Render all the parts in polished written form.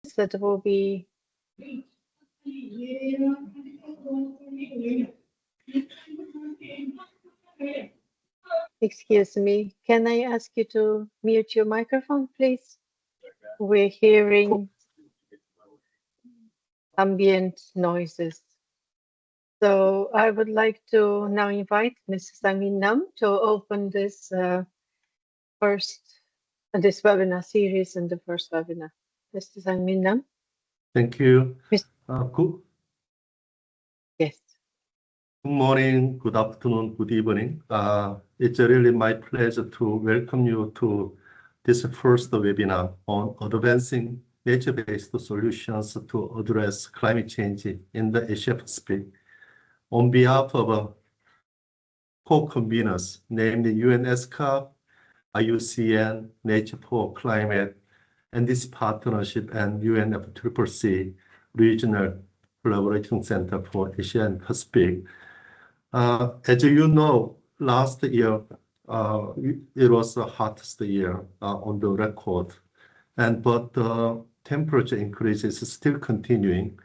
questions that will be. Excuse me, can I ask you to mute your microphone, please? We're hearing ambient noises. So I would like to now invite Mrs. Sang-Min Nam to open this this webinar series and the first webinar. Mr. Sang-Min Nam. Thank you. Yes. Good morning, good afternoon, good evening. It's really my pleasure to welcome you to this first webinar on advancing nature-based solutions to address climate change in the Asia Pacific. On behalf of co-conveners, namely UN ESCAP, IUCN, Nature for Climate, NDC Partnership, and UNFCCC Regional Collaboration Center for Asia and Pacific. As you know, last year, it was the hottest year on the record, but the temperature increase is still continuing.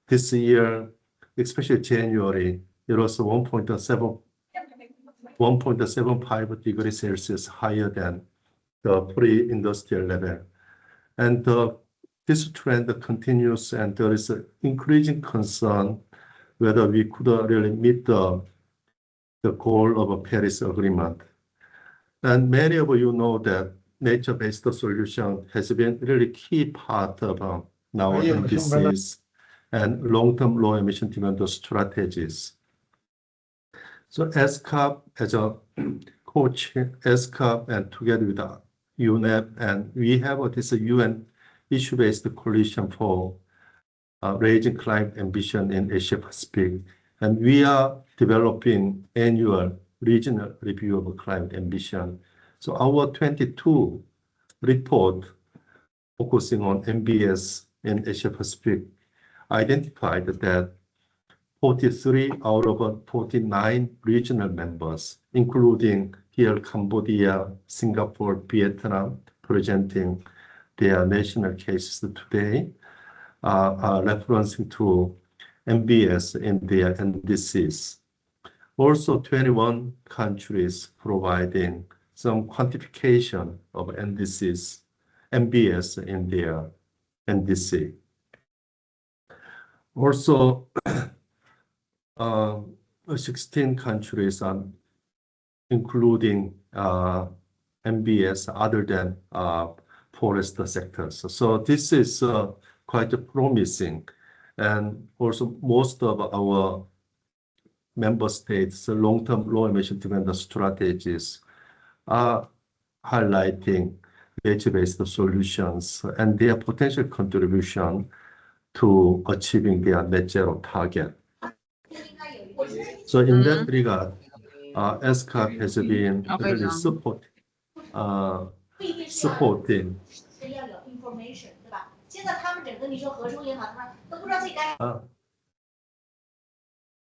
This year, especially January, it was 1.75 degrees Celsius higher than the pre-industrial level. And this trend continues, and there is an increasing concern whether we could really meet the goal of a Paris Agreement. And many of you know that nature-based solution has been really key part of our NDCs and long-term low emission demand strategies. So ESCAP as a coach, ESCAP and together with UNEP, and we have this UN issue-based coalition for raising climate ambition in Asia Pacific. And we are developing annual regional review of climate ambition. So our 22 report focusing on MBS in Asia Pacific identified that 43 out of 49 regional members, including here Cambodia, Singapore, Vietnam, presenting their national cases today, are referencing to MBS in their NDCs. Also, 21 countries providing some quantification of NDCs, MBS in their NDC. Also, 16 countries are including MBS other than forest sectors. So this is quite promising. And also most of our member states' long-term low emission demand strategies are highlighting nature-based solutions and their potential contribution to achieving their net zero target. So in that regard, ESCAP has been really supporting.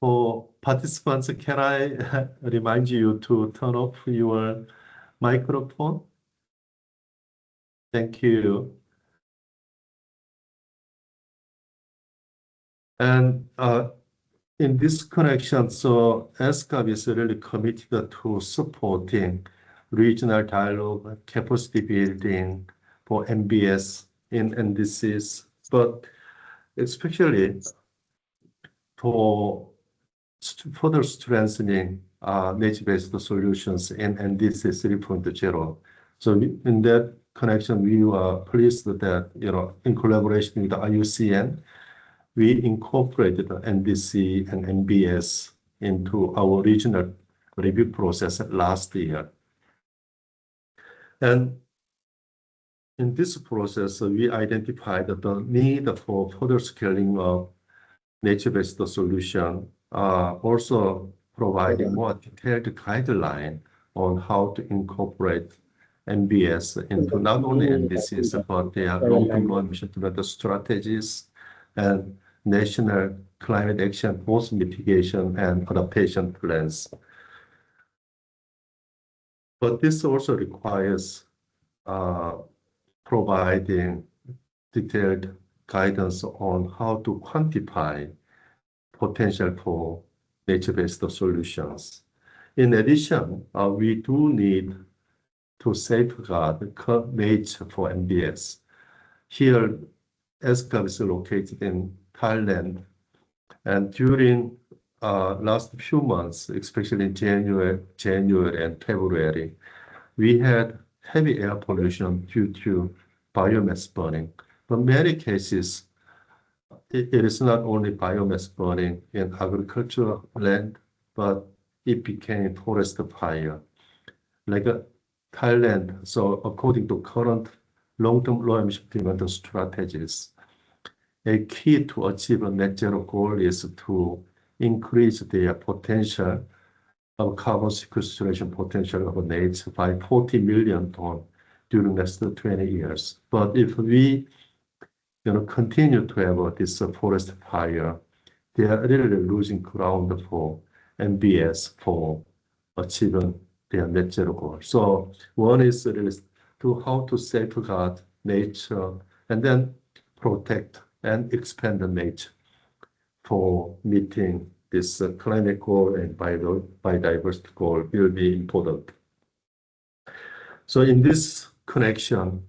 For participants, can I remind you to turn off your microphone? Thank you. And in this connection, so ESCAP is really committed to supporting regional dialogue, capacity building for MBS in NDCs, but especially for further strengthening nature-based solutions in NDC 3.0. So in that connection, we are pleased that, in collaboration with the IUCN, we incorporated the NDC and MBS into our regional review process last year. And in this process, we identified the need for further scaling of nature-based solution, also providing more detailed guideline on how to incorporate MBS into not only NDCs, but their long-term low emission demand strategies and national climate action, both mitigation and adaptation plans. But this also requires providing detailed guidance on how to quantify potential for nature-based solutions. In addition, we do need to safeguard nature for NBS. Here, ESCAP is located in Thailand, and during last few months, especially in January and February, we had heavy air pollution due to biomass burning. But in many cases, it is not only biomass burning in agricultural land, but it became forest fire. Like Thailand, so according to current long-term low emission development strategies, a key to achieve a net zero goal is to increase the potential of carbon sequestration potential of nature by 40 million tons during the next 20 years. But if we continue to have this forest fire, they are really losing ground for NBS for achieving their net zero goal. So one is really to how to safeguard nature and then protect and expand the nature for meeting this climate goal and biodiversity goal will be important. So in this connection,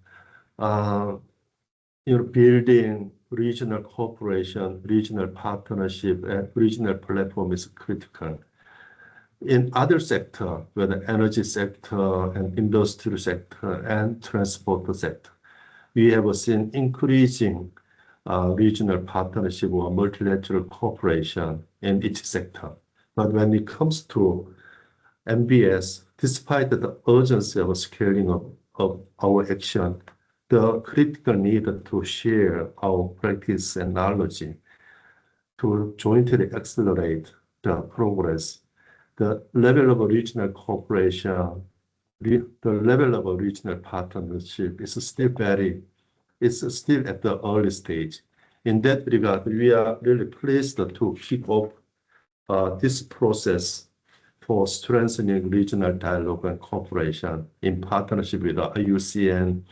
building regional cooperation, regional partnership, and regional platform is critical. In other sectors, whether energy sector and industrial sector and transport sector, we have seen increasing regional partnership or multilateral cooperation in each sector. But when it comes to NBS, despite the urgency of scaling of our action, the critical need to share our practice and knowledge to jointly accelerate the progress. The level of regional cooperation, the level of regional partnership is still at the early stage. In that regard, we are really pleased to kick off this process for strengthening regional dialogue and cooperation in partnership with IUCN,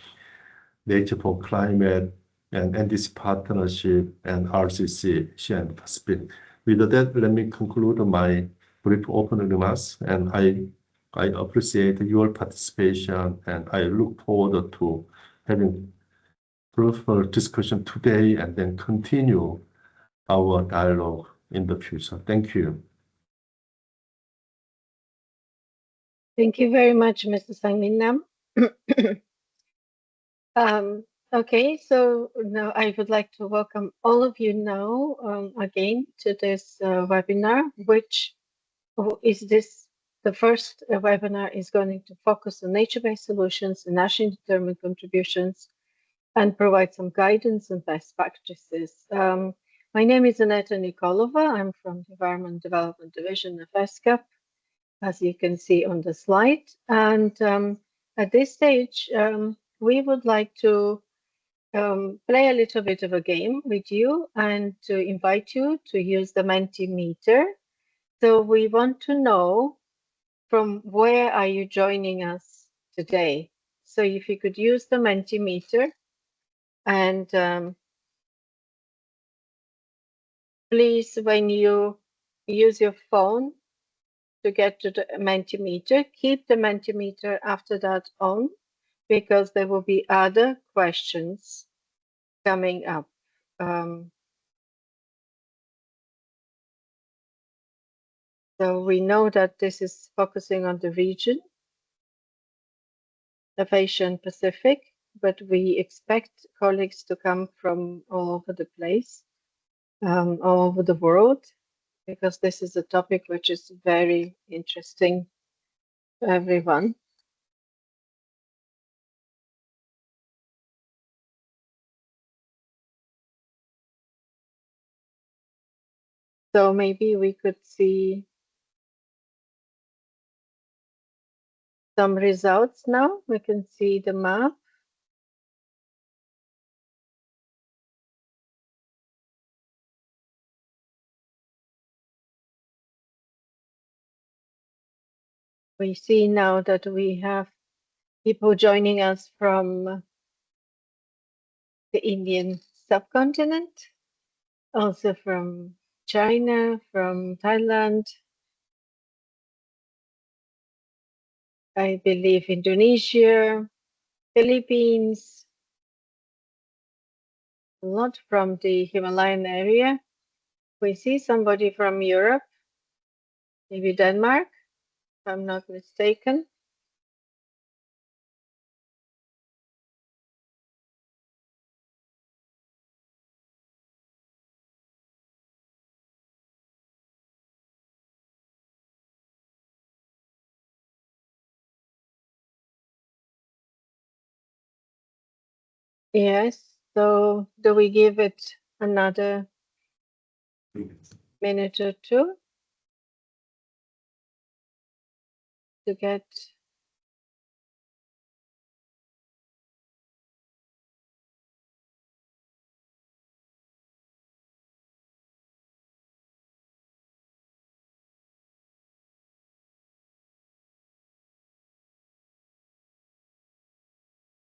Nature for Climate, and NDC partnership, and RCC, Asia and Pacific. With that, let me conclude my brief opening remarks, and I appreciate your participation, and I look forward to having fruitful discussion today and then continue our dialogue in the future. Thank you. Thank you very much, Mr. Sang-Min Nam. Okay, so now I would like to welcome all of you now again to this webinar, which is the first webinar is going to focus on nature-based solutions and nationally determined contributions and provide some guidance and best practices. My name is Aneta Nikolova. I'm from the Environment Development Division of ESCAP, as you can see on the slide. And at this stage, we would like to play a little bit of a game with you and to invite you to use the Mentimeter. So we want to know from where are you joining us today. So if you could use the Mentimeter and please, when you use your phone to get to the Mentimeter, keep the Mentimeter after that on, because there will be other questions coming up. So we know that this is focusing on the region of Asia and Pacific, but we expect colleagues to come from all over the place, all over the world, because this is a topic which is very interesting to everyone. So maybe we could see some results now. We can see the map. We see now that we have people joining us from the Indian subcontinent, also from China, from Thailand, I believe Indonesia, Philippines, a lot from the Himalayan area. We see somebody from Europe, maybe Denmark, if I'm not mistaken. Yes, so do we give it another minute or two to get?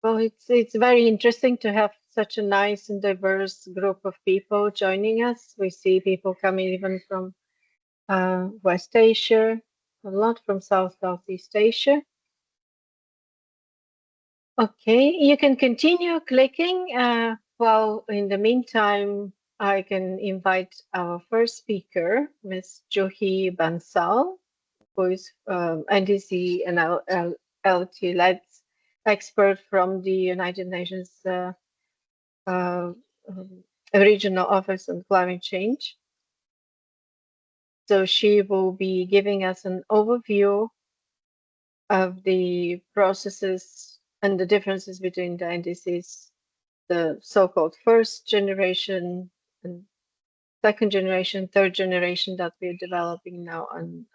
Well, it's very interesting to have such a nice and diverse group of people joining us. We see people coming even from West Asia, a lot from Southeast Asia. Okay, you can continue clicking. While in the meantime, I can invite our first speaker, Ms. Juhi Bansal, who is NDC and LT-led expert from the United Nations uh, Regional Office on Climate Change. So she will be giving us an overview of the processes and the differences between the NDCs, the so-called first generation and second generation, third generation that we're developing now, and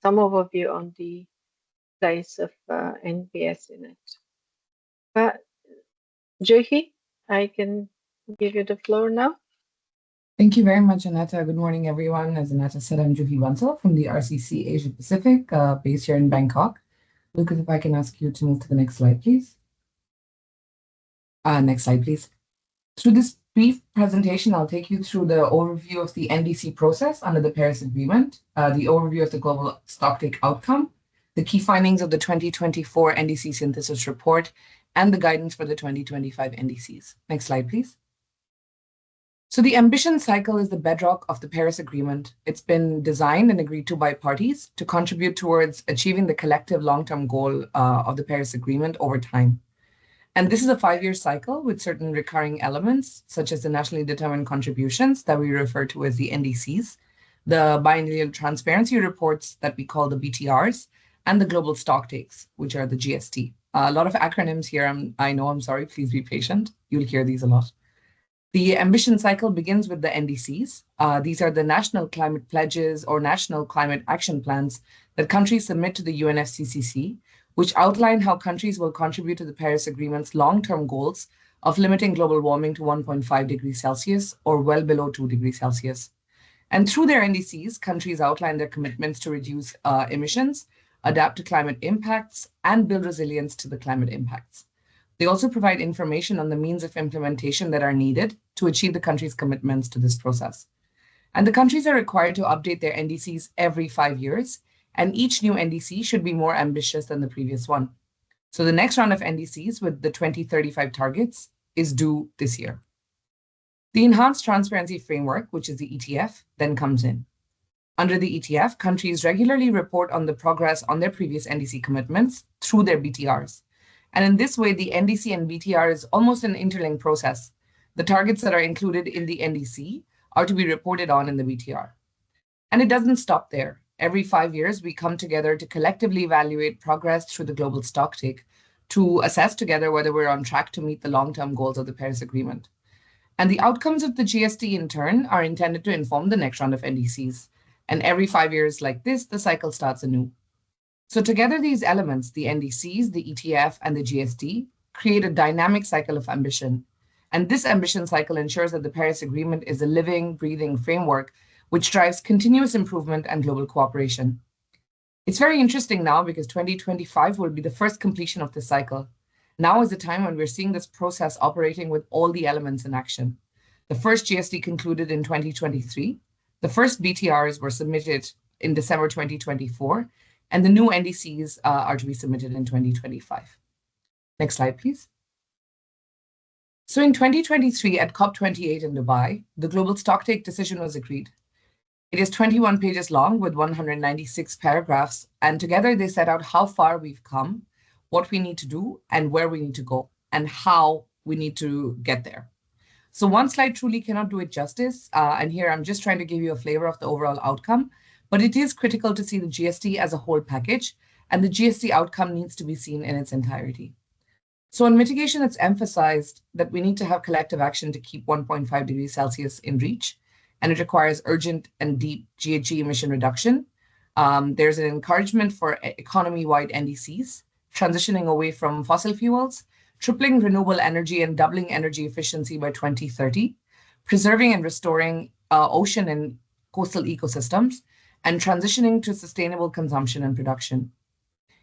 some overview on the place of NBS in it. But Juhi, I can give you the floor now. Thank you very much, Aneta. Good morning, everyone. As Aneta said, I'm Juhi Bansal from the RCC Asia Pacific, based here in Bangkok. Lucas, if I can ask you to move to the next slide, please. Next slide, please. Through this brief presentation, I'll take you through the overview of the NDC process under the Paris Agreement, the overview of the global stocktake outcome, the key findings of the 2024 NDC synthesis report, and the guidance for the 2025 NDCs. Next slide, please. So the ambition cycle is the bedrock of the Paris Agreement. It's been designed and agreed to by parties to contribute towards achieving the collective long-term goal of the Paris Agreement over time. And this is a 5-year cycle with certain recurring elements, such as the nationally determined contributions that we refer to as the NDCs, the biennial transparency reports that we call the BTRs, and the global stocktakes, which are the GST. A lot of acronyms here. I'm sorry, please be patient. You'll hear these a lot. The ambition cycle begins with the NDCs. These are the national climate pledges or national climate action plans that countries submit to the UNFCCC, which outline how countries will contribute to the Paris Agreement's long-term goals of limiting global warming to 1.5 degrees Celsius or well below 2 degrees Celsius. And through their NDCs, countries outline their commitments to reduce emissions, adapt to climate impacts, and build resilience to the climate impacts. They also provide information on the means of implementation that are needed to achieve the country's commitments to this process. And the countries are required to update their NDCs every 5 years, and each new NDC should be more ambitious than the previous one. So the next round of NDCs with the 2035 targets is due this year. The Enhanced Transparency Framework, which is the ETF, then comes in. Under the ETF, countries regularly report on the progress on their previous NDC commitments through their BTRs. And in this way, the NDC and BTR is almost an interlinked process. The targets that are included in the NDC are to be reported on in the BTR. And it doesn't stop there. Every 5 years, we come together to collectively evaluate progress through the global stocktake to assess together whether we're on track to meet the long-term goals of the Paris Agreement. And the outcomes of the GST, in turn, are intended to inform the next round of NDCs. And every 5 years like this, the cycle starts anew. So together, these elements, the NDCs, the ETF, and the GST, create a dynamic cycle of ambition. And this ambition cycle ensures that the Paris Agreement is a living, breathing framework which drives continuous improvement and global cooperation. It's very interesting now because 2025 will be the first completion of this cycle. Now is the time when we're seeing this process operating with all the elements in action. The first GST concluded in 2023. The first BTRs were submitted in December 2024, and the new NDCs are to be submitted in 2025. Next slide, please. So in 2023 at COP28 in Dubai, the global stocktake decision was agreed. It is 21 pages long with 196 paragraphs, and together they set out how far we've come, what we need to do, and where we need to go, and how we need to get there. So one slide truly cannot do it justice, and here I'm just trying to give you a flavor of the overall outcome, but it is critical to see the GST as a whole package, and the GST outcome needs to be seen in its entirety. So on mitigation, it's emphasized that we need to have collective action to keep 1.5 degrees Celsius in reach, and it requires urgent and deep GHG emission reduction. There's an encouragement for economy-wide NDCs, transitioning away from fossil fuels, tripling renewable energy and doubling energy efficiency by 2030, preserving and restoring ocean and coastal ecosystems, and transitioning to sustainable consumption and production.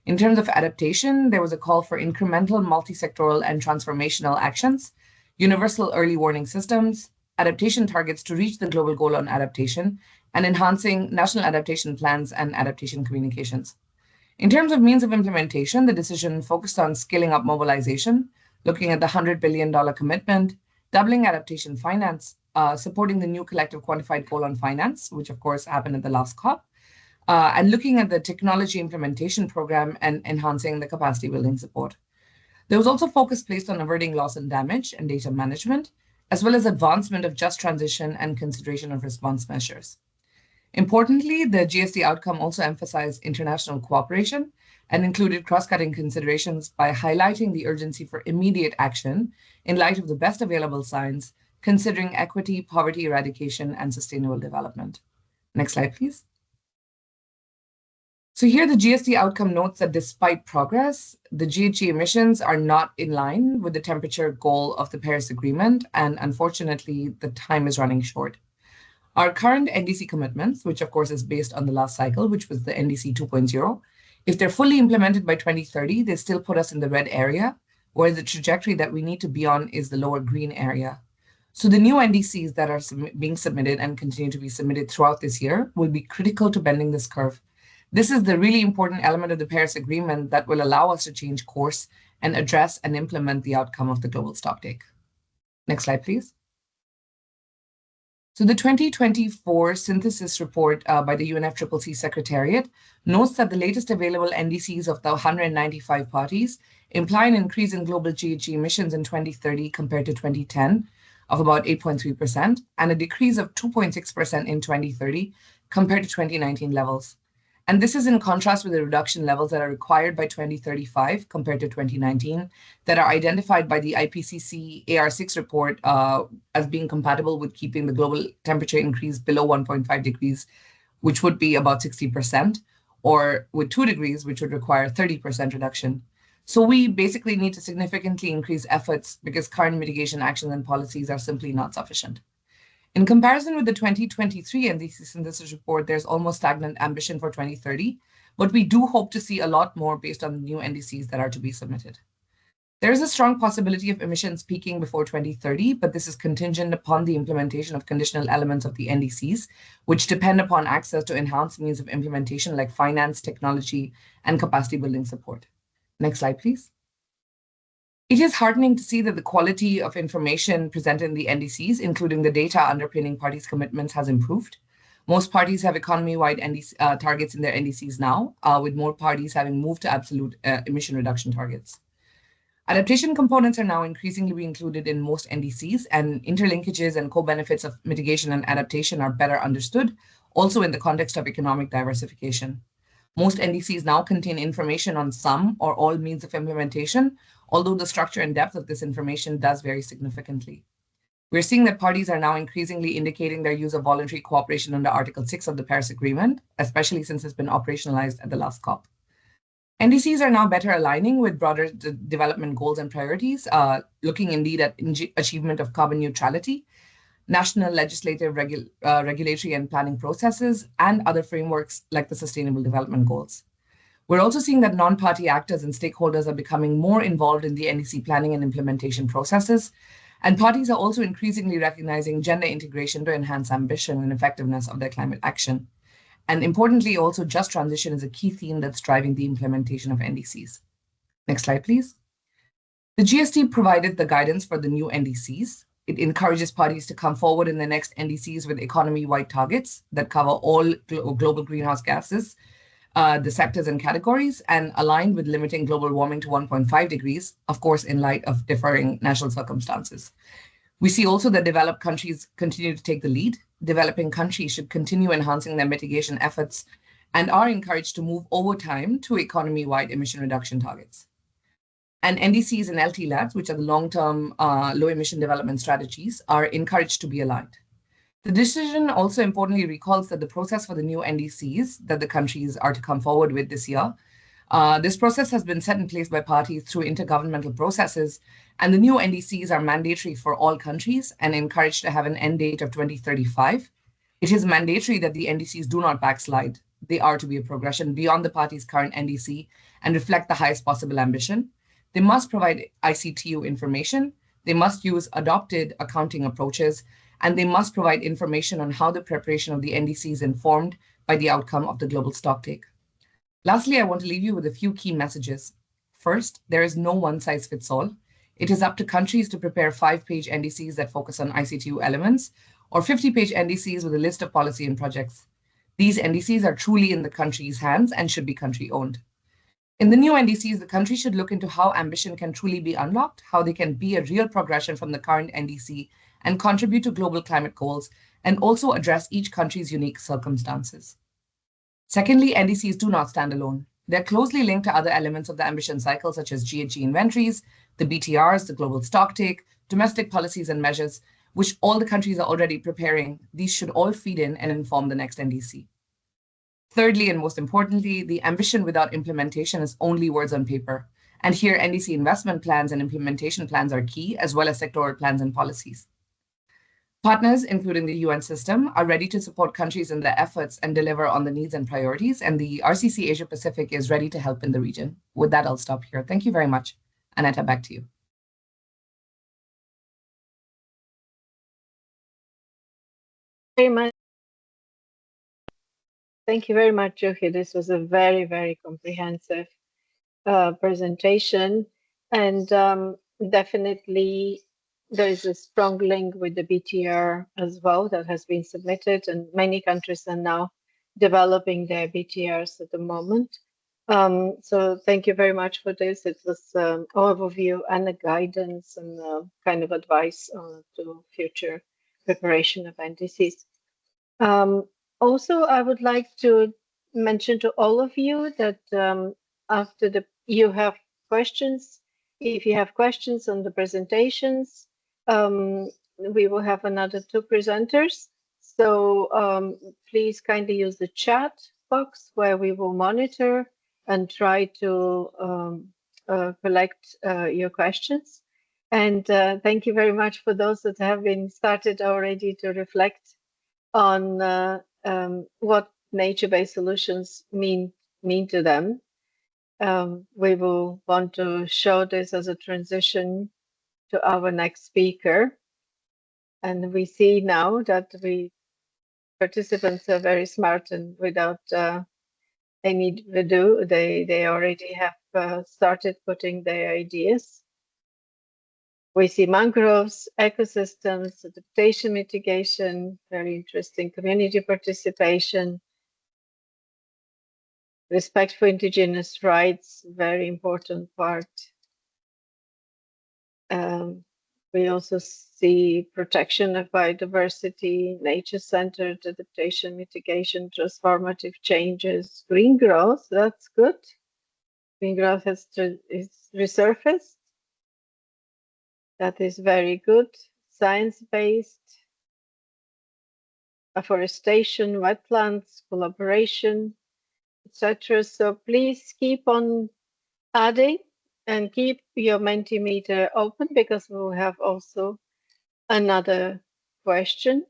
In terms of adaptation, there was a call for incremental, multi-sectoral, and transformational actions, universal early warning systems, adaptation targets to reach the global goal on adaptation, and enhancing national adaptation plans and adaptation communications. In terms of means of implementation, the decision focused on scaling up mobilization, looking at the $100 billion commitment, doubling adaptation finance, supporting the new collective quantified goal on finance, which of course happened at the last COP, and looking at the technology implementation program and enhancing the capacity building support. There was also focus placed on averting loss and damage and data management, as well as advancement of just transition and consideration of response measures. Importantly, the GST outcome also emphasized international cooperation and included cross-cutting considerations by highlighting the urgency for immediate action in light of the best available science, considering equity, poverty eradication, and sustainable development. Next slide, please. So here the GST outcome notes that despite progress, the GHG emissions are not in line with the temperature goal of the Paris Agreement, and unfortunately, the time is running short. Our current NDC commitments, which of course is based on the last cycle, which was the NDC 2.0, if they're fully implemented by 2030, they still put us in the red area, where the trajectory that we need to be on is the lower green area. So the new NDCs that are being submitted and continue to be submitted throughout this year will be critical to bending this curve. This is the really important element of the Paris Agreement that will allow us to change course and address and implement the outcome of the global stocktake. Next slide, please. So the 2024 synthesis report by the UNFCCC Secretariat notes that the latest available NDCs of the 195 parties imply an increase in global GHG emissions in 2030 compared to 2010 of about 8.3% and a decrease of 2.6% in 2030 compared to 2019 levels. And this is in contrast with the reduction levels that are required by 2035 compared to 2019 that are identified by the IPCC AR6 report as being compatible with keeping the global temperature increase below 1.5 degrees, which would be about 60%, or with 2 degrees, which would require 30% reduction. So we basically need to significantly increase efforts because current mitigation actions and policies are simply not sufficient. In comparison with the 2023 NDC synthesis report, there's almost stagnant ambition for 2030, but we do hope to see a lot more based on the new NDCs that are to be submitted. There is a strong possibility of emissions peaking before 2030, but this is contingent upon the implementation of conditional elements of the NDCs, which depend upon access to enhanced means of implementation like finance, technology, and capacity building support. Next slide, please. It is heartening to see that the quality of information presented in the NDCs, including the data underpinning parties' commitments, has improved. Most parties have economy-wide targets in their NDCs now, with more parties having moved to absolute emission reduction targets. Adaptation components are now increasingly being included in most NDCs, and interlinkages and co-benefits of mitigation and adaptation are better understood, also in the context of economic diversification. Most NDCs now contain information on some or all means of implementation, although the structure and depth of this information does vary significantly. We're seeing that parties are now increasingly indicating their use of voluntary cooperation under Article 6 of the Paris Agreement, especially since it's been operationalized at the last COP. NDCs are now better aligning with broader development goals and priorities, looking indeed at achievement of carbon neutrality, national legislative, regulatory and planning processes, and other frameworks like the Sustainable Development Goals. We're also seeing that non-party actors and stakeholders are becoming more involved in the NDC planning and implementation processes, And parties are also increasingly recognizing gender integration to enhance ambition and effectiveness of their climate action. And importantly, also just transition is a key theme that's driving the implementation of NDCs. Next slide, please. The GST provided the guidance for the new NDCs. It encourages parties to come forward in the next NDCs with economy-wide targets that cover all global greenhouse gases, the sectors and categories, and aligned with limiting global warming to 1.5 degrees, of course, in light of differing national circumstances. We see also that developed countries continue to take the lead. Developing countries should continue enhancing their mitigation efforts and are encouraged to move over time to economy-wide emission reduction targets. And NDCs and LTLADs, which are the long-term low-emission development strategies, are encouraged to be aligned. The decision also importantly recalls that the process for the new NDCs that the countries are to come forward with this year, this process has been set in place by parties through intergovernmental processes, and the new NDCs are mandatory for all countries and encouraged to have an end date of 2035. It is mandatory that the NDCs do not backslide. They are to be a progression beyond the party's current NDC and reflect the highest possible ambition. They must provide ICTU information, they must use adopted accounting approaches, and they must provide information on how the preparation of the NDC is informed by the outcome of the global stocktake. Lastly, I want to leave you with a few key messages. First, there is no one-size-fits-all. It is up to countries to prepare 5-page NDCs that focus on ICTU elements, or 50-page NDCs with a list of policy and projects. These NDCs are truly in the country's hands and should be country-owned. In the new NDCs, the country should look into how ambition can truly be unlocked, how they can be a real progression from the current NDC and contribute to global climate goals, and also address each country's unique circumstances. Secondly, NDCs do not stand alone. They're closely linked to other elements of the ambition cycle, such as GHG inventories, the BTRs, the global stocktake, domestic policies and measures, which all the countries are already preparing. These should all feed in and inform the next NDC. Thirdly, and most importantly, the ambition without implementation is only words on paper. And here, NDC investment plans and implementation plans are key, as well as sectoral plans and policies. Partners, including the UN system, are ready to support countries in their efforts and deliver on the needs and priorities, and the RCC Asia Pacific is ready to help in the region. With that, I'll stop here. Thank you very much. Aneta, back to you. Very much. Thank you very much, Juhi. This was a very, very comprehensive presentation, and definitely there is a strong link with the BTR as well that has been submitted, and many countries are now developing their BTRs at the moment. So thank you very much for this. It was an overview and a guidance and kind of advice to future preparation of NDCs. Also, I would like to mention to all of you that after you have questions, if you have questions on the presentations, we will have another 2 presenters. So please kindly use the chat box where we will monitor and try to collect your questions. And thank you very much for those that have been started already to reflect on what nature-based solutions mean to them. We will want to show this as a transition to our next speaker. And we see now that participants are very smart, and without any ado, they already have started putting their ideas. We see mangroves, ecosystems, adaptation mitigation, very interesting, community participation, respect for indigenous rights, very important part. We also see protection of biodiversity, nature-centered adaptation mitigation, transformative changes, green growth, that's good. Green growth is resurfaced. That is very good. Science-based, afforestation, wetlands, collaboration, etc. So please keep on adding and keep your Mentimeter open, because we will have also another question.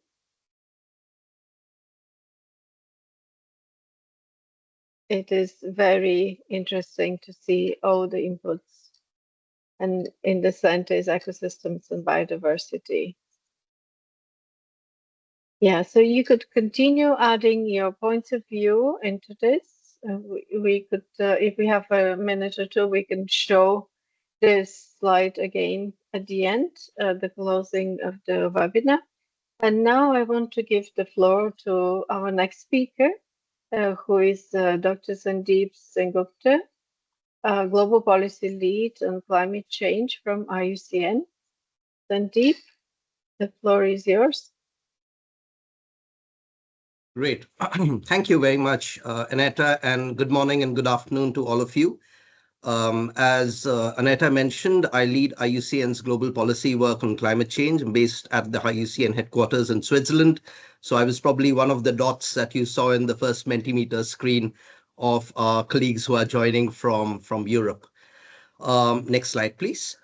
It is very interesting to see all the inputs. and in the center is ecosystems and biodiversity. Yeah, so you could continue adding your points of view into this. We could, if we have a minute or two, we can show this slide again at the end, the closing of the webinar. And now I want to give the floor to our next speaker, who is Dr. Sandeep Sengupta, Global Policy Lead on Climate Change from IUCN. Sandeep, the floor is yours. Great. Thank you very much, Aneta, and good morning and good afternoon to all of you. As Aneta mentioned, I lead IUCN's global policy work on climate change. I'm based at the IUCN headquarters in Switzerland. So I was probably one of the dots that you saw in the first Mentimeter screen of our colleagues who are joining from Europe. Next slide, please.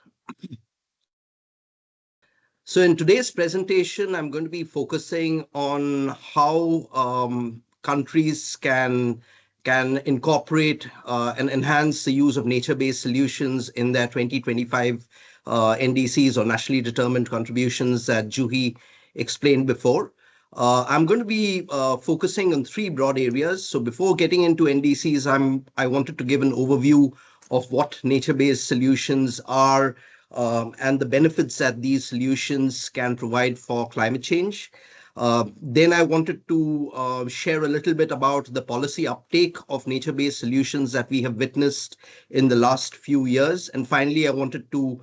So in today's presentation, I'm going to be focusing on how countries can incorporate and enhance the use of nature-based solutions in their 2025 NDCs, or nationally determined contributions, that Juhi explained before. I'm going to be focusing on three broad areas. So before getting into NDCs, I wanted to give an overview of what nature-based solutions are, and the benefits that these solutions can provide for climate change. Then I wanted to share a little bit about the policy uptake of nature-based solutions that we have witnessed in the last few years. And finally, I wanted to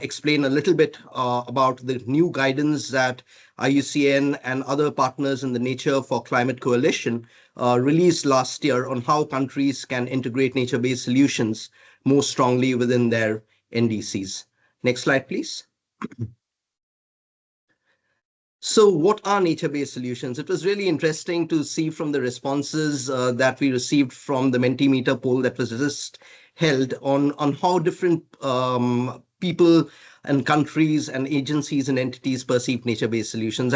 explain a little bit about the new guidance that IUCN and other partners in the Nature for Climate Coalition released last year on how countries can integrate nature-based solutions more strongly within their NDCs. Next slide, please. So what are nature-based solutions? It was really interesting to see from the responses that we received from the Mentimeter poll that was just held on how different people and countries and agencies and entities perceive nature-based solutions.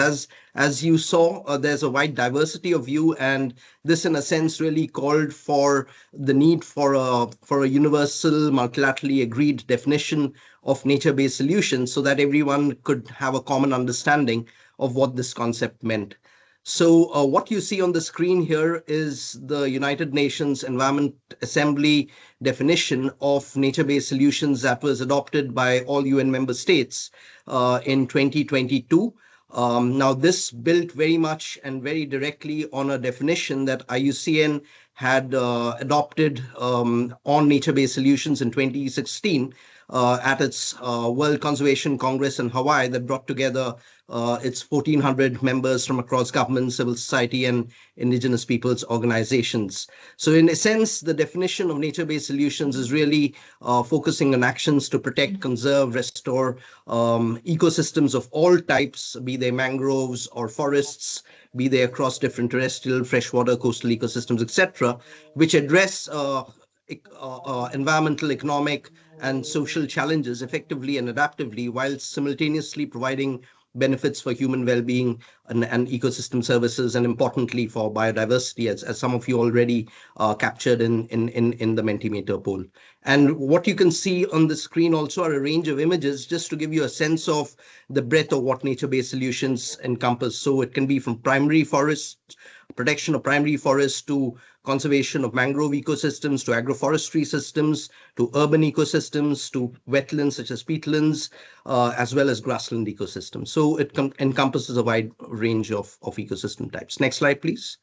As you saw, there's a wide diversity of view, and this in a sense really called for the need for a universal, multilaterally agreed definition of nature-based solutions so that everyone could have a common understanding of what this concept meant. So what you see on the screen here is the United Nations Environment Assembly definition of nature-based solutions that was adopted by all UN member states in 2022. Now, this built very much and very directly on a definition that IUCN had adopted on nature-based solutions in 2016 at its World Conservation Congress in Hawaii that brought together its 1,400 members from across government, civil society, and indigenous peoples organizations. So in a sense, the definition of nature-based solutions is really focusing on actions to protect, conserve, restore ecosystems of all types, be they mangroves or forests, be they across different terrestrial, freshwater, coastal ecosystems, etc., which address environmental, economic, and social challenges effectively and adaptively, while simultaneously providing benefits for human well-being and ecosystem services, and importantly for biodiversity, as some of you already captured in the Mentimeter poll. And what you can see on the screen also are a range of images just to give you a sense of the breadth of what nature-based solutions encompass. So it can be from primary forests, protection of primary forests, to conservation of mangrove ecosystems, to agroforestry systems, to urban ecosystems, to wetlands such as peatlands, as well as grassland ecosystems. So it encompasses a wide range of ecosystem types. Next slide, please.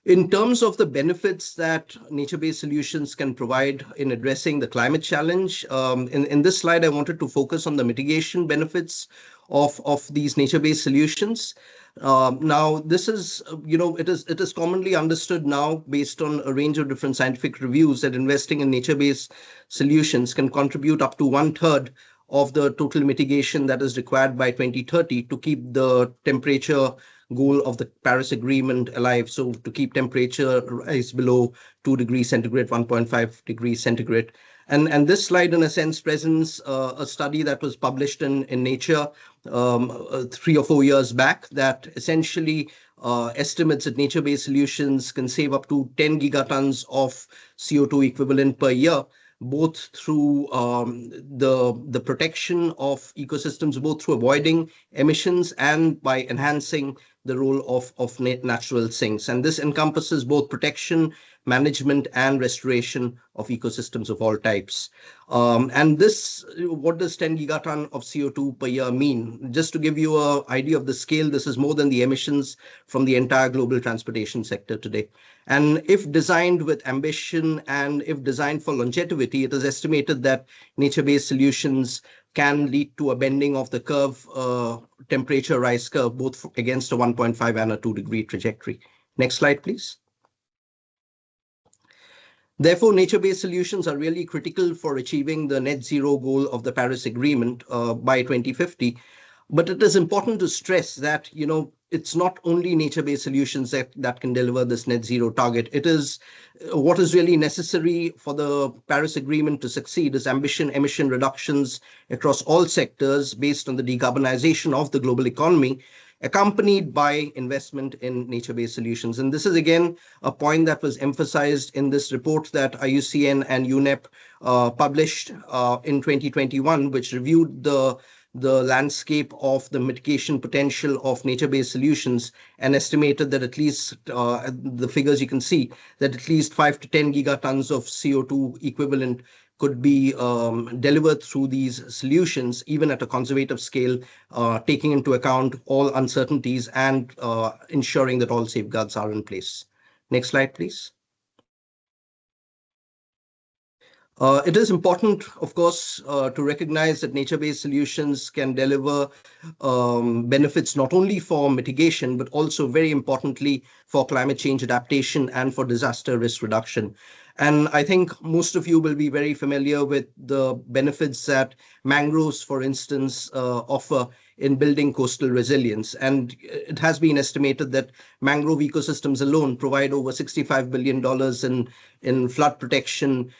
In terms of the benefits that nature-based solutions can provide in addressing the climate challenge, in this slide, I wanted to focus on the mitigation benefits of these nature-based solutions. Now, this is, it is commonly understood now, based on a range of different scientific reviews, that investing in nature-based solutions can contribute up to 1/3 of the total mitigation that is required by 2030 to keep the temperature goal of the Paris Agreement alive. So to keep temperature rise below 2 degrees centigrade, 1.5 degrees centigrade. And this slide, in a sense, presents a study that was published in Nature 3 or 4 years back that essentially estimates that nature-based solutions can save up to 10 gigatons of CO2 equivalent per year both through the protection of ecosystems, both through avoiding emissions and by enhancing the role of natural sinks. And this encompasses both protection, management, and restoration of ecosystems of all types. And this, what does 10 gigaton of CO2 per year mean? Just to give you an idea of the scale, this is more than the emissions from the entire global transportation sector today. And if designed with ambition and if designed for longevity, it is estimated that nature-based solutions can lead to a bending of the curve, temperature rise curve, both against a 1.5 and a 2-degree trajectory. Next slide, please. Therefore, nature-based solutions are really critical for achieving the net zero goal of the Paris Agreement by 2050. But it is important to stress that, it's not only nature-based solutions that can deliver this net zero target. It is what is really necessary for the Paris Agreement to succeed is emission reductions across all sectors based on the decarbonization of the global economy, accompanied by investment in nature-based solutions. And this is, again, a point that was emphasized in this report that IUCN and UNEP published in 2021, which reviewed the landscape of the mitigation potential of nature-based solutions and estimated that at least the figures you can see that at least 5 to 10 gigatons of CO2 equivalent could be delivered through these solutions, even at a conservative scale, taking into account all uncertainties and ensuring that all safeguards are in place. Next slide, please. It is important, of course, to recognize that nature-based solutions can deliver benefits not only for mitigation, but also very importantly for climate change adaptation and for disaster risk reduction. And I think most of you will be very familiar with the benefits that mangroves, for instance, offer in building coastal resilience. And it has been estimated that mangrove ecosystems alone provide over $65 billion in flood protection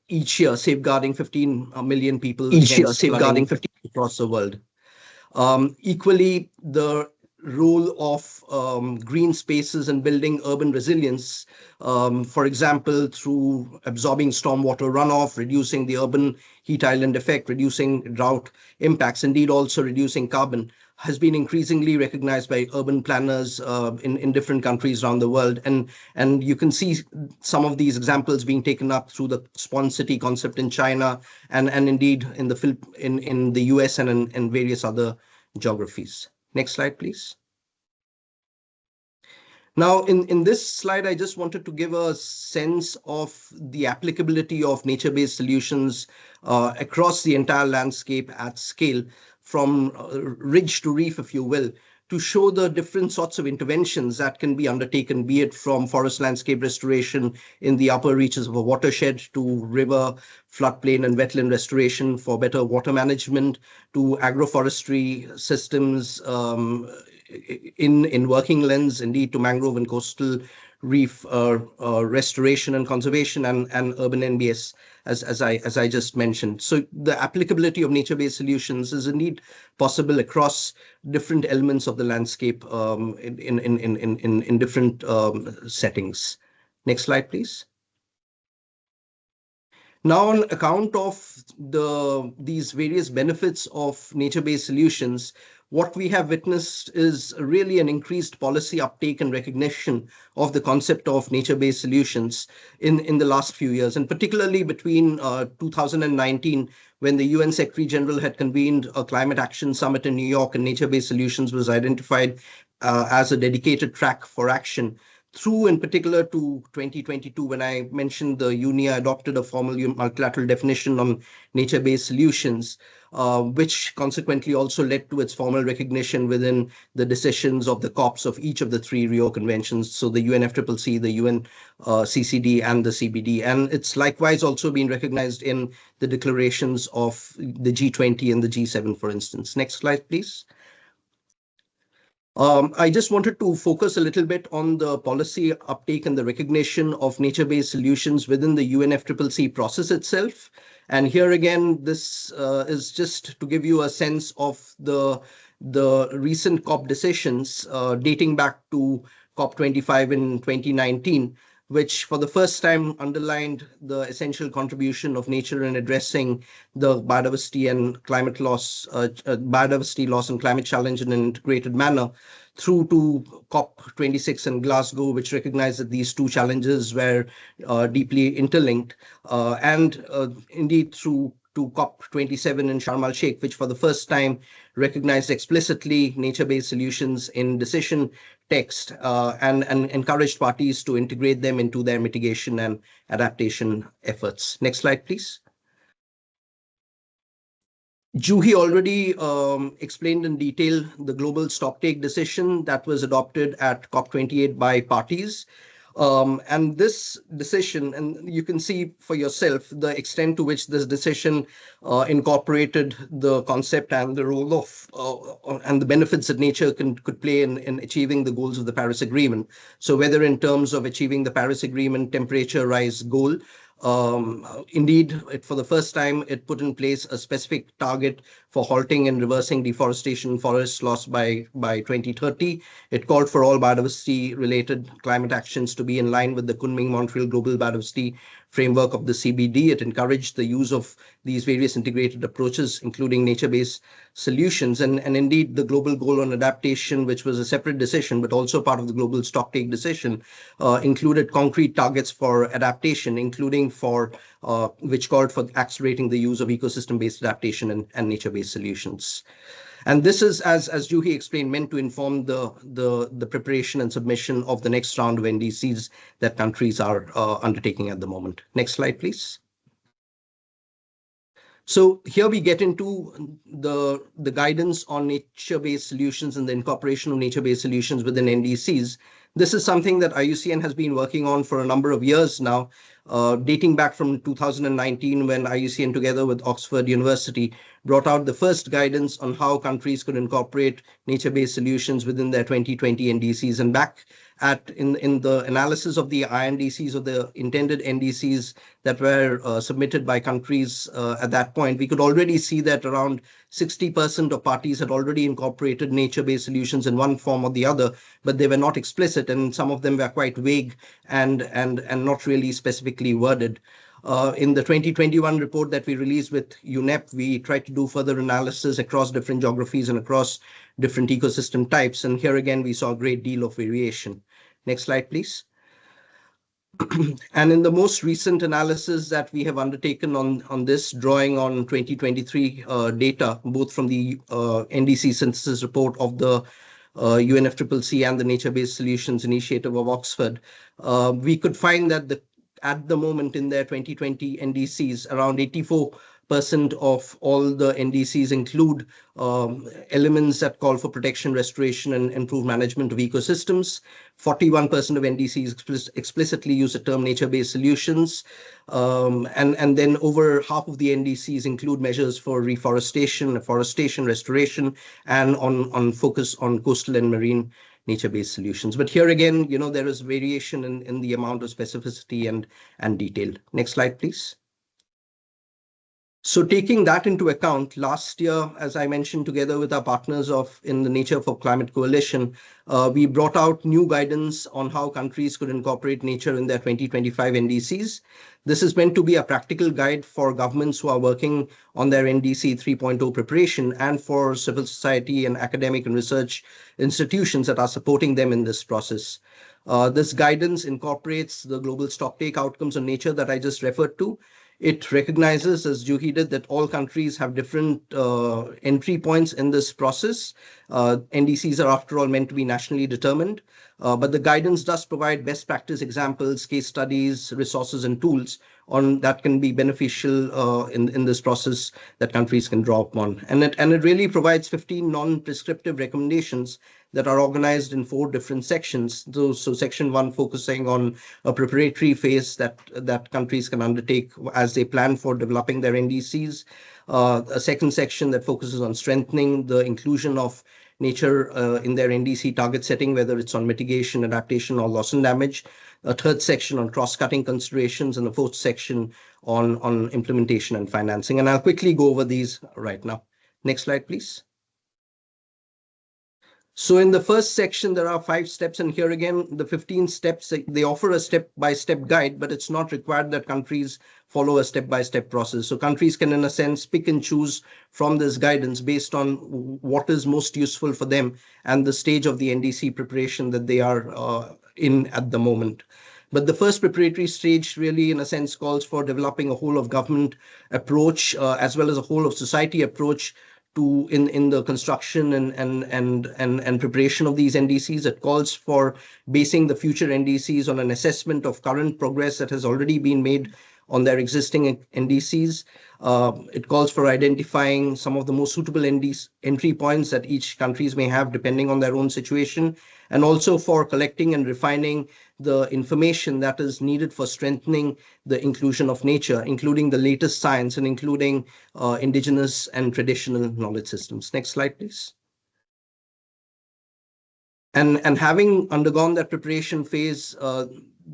each year, safeguarding 15 million people against flooding across the world. Equally, the role of green spaces and building urban resilience, for example, through absorbing stormwater runoff, reducing the urban heat island effect, reducing drought impacts, indeed also reducing carbon, has been increasingly recognized by urban planners in different countries around the world. And you can see some of these examples being taken up through the Spawn City concept in China and indeed in the US and in various other geographies. Next slide, please. Now, in this slide, I just wanted to give a sense of the applicability of nature-based solutions across the entire landscape at scale, from ridge to reef, if you will, to show the different sorts of interventions that can be undertaken, be it from forest landscape restoration in the upper reaches of a watershed to river, floodplain and wetland restoration for better water management, to agroforestry systems in working lands, indeed to mangrove and coastal reef restoration and conservation, and urban NBS, as I just mentioned. So the applicability of nature-based solutions is indeed possible across different elements of the landscape in different settings. Next slide, please. Now, on account of these various benefits of nature-based solutions, what we have witnessed is really an increased policy uptake and recognition of the concept of nature-based solutions in the last few years, and particularly between 2019, when the UN Secretary General had convened a climate action summit in New York, and nature-based solutions was identified as a dedicated track for action, through in particular to 2022, when I mentioned the UNIA adopted a formal multilateral definition on nature-based solutions, which consequently also led to its formal recognition within the decisions of the COPs of each of the 3 Rio conventions, so the UNFCCC, the UN CCD, and the CBD. And it's likewise also been recognized in the declarations of the G20 and the G7, for instance. Next slide, please. I just wanted to focus a little bit on the policy uptake and the recognition of nature-based solutions within the UNFCCC process itself. And here again, this is just to give you a sense of the recent COP decisions dating back to COP25 in 2019, which for the first time underlined the essential contribution of nature in addressing the biodiversity and climate loss, biodiversity loss and climate challenge in an integrated manner, through to COP26 in Glasgow, which recognized that these two challenges were deeply interlinked, and indeed through to COP27 in Sharm el-Sheikh, which for the first time recognized explicitly nature-based solutions in decision text, and encouraged parties to integrate them into their mitigation and adaptation efforts. Next slide, please. Juhi already explained in detail the global stocktake decision that was adopted at COP28 by parties. And this decision, and you can see for yourself the extent to which this decision incorporated the concept and the role of and the benefits that nature could play in achieving the goals of the Paris Agreement. So whether in terms of achieving the Paris Agreement temperature rise goal, indeed, for the first time, it put in place a specific target for halting and reversing deforestation forest loss by 2030. It called for all biodiversity-related climate actions to be in line with the Kunming-Montreal Global Biodiversity Framework of the CBD. It encouraged the use of these various integrated approaches, including nature-based solutions. And indeed, the global goal on adaptation, which was a separate decision, but also part of the global stocktake decision, included concrete targets for adaptation, including for which called for accelerating the use of ecosystem-based adaptation and nature-based solutions. And this is, as Juhi explained, meant to inform the preparation and submission of the next round of NDCs that countries are undertaking at the moment. Next slide, please. So here we get into the guidance on nature-based solutions and the incorporation of nature-based solutions within NDCs. This is something that IUCN has been working on for a number of years now, dating back from 2019, when IUCN, together with Oxford University, brought out the first guidance on how countries could incorporate nature-based solutions within their 2020 NDCs. And back in the analysis of the INDCs, or the intended NDCs that were submitted by countries at that point, we could already see that around 60% of parties had already incorporated nature-based solutions in one form or the other, but they were not explicit, and some of them were quite vague and not really specifically worded. In the 2021 report that we released with UNEP, we tried to do further analysis across different geographies and across different ecosystem types. And here again, we saw a great deal of variation. Next slide, please. And in the most recent analysis that we have undertaken on this, drawing on 2023 data, both from the NDC synthesis report of the UNFCCC and the Nature-Based Solutions Initiative of Oxford, we could find that at the moment in their 2020 NDCs, around 84% of all the NDCs include elements that call for protection, restoration, and improved management of ecosystems. 41% of NDCs explicitly use the term nature-based solutions. And then over half of the NDCs include measures for reforestation, afforestation, restoration, and on focus on coastal and marine nature-based solutions. But here again, there is variation in the amount of specificity and detail. Next slide, please. So taking that into account, last year, as I mentioned, together with our partners in the Nature for Climate Coalition, we brought out new guidance on how countries could incorporate nature in their 2025 NDCs. This is meant to be a practical guide for governments who are working on their NDC 3.0 preparation, and for civil society and academic and research institutions that are supporting them in this process. This guidance incorporates the global stocktake outcomes on nature that I just referred to. It recognizes, as Juhi did, that all countries have different entry points in this process. NDCs are, after all, meant to be nationally determined, but the guidance does provide best practice examples, case studies, resources, and tools that can be beneficial in this process that countries can draw upon. And it really provides 15 non-prescriptive recommendations that are organized in 4 different sections. So section 1 focusing on a preparatory phase that countries can undertake as they plan for developing their NDCs. A second section that focuses on strengthening the inclusion of nature in their NDC target setting, whether it's on mitigation, adaptation, or loss and damage. A third section on cross-cutting considerations, and a fourth section on implementation and financing. And I'll quickly go over these right now. Next slide, please. So in the first section, there are 5 steps, and here again, the 15 steps, they offer a step-by-step guide, but it's not required that countries follow a step-by-step process. So countries can, in a sense, pick and choose from this guidance based on what is most useful for them and the stage of the NDC preparation that they are in at the moment. But the first preparatory stage really, in a sense, calls for developing a whole of government approach as well as a whole of society approach to in the construction and preparation of these NDCs. It calls for basing the future NDCs on an assessment of current progress that has already been made on their existing NDCs. It calls for identifying some of the most suitable entry points that each countries may have depending on their own situation, and also for collecting and refining the information that is needed for strengthening the inclusion of nature, including the latest science and including indigenous and traditional knowledge systems. Next slide, please. And having undergone that preparation phase,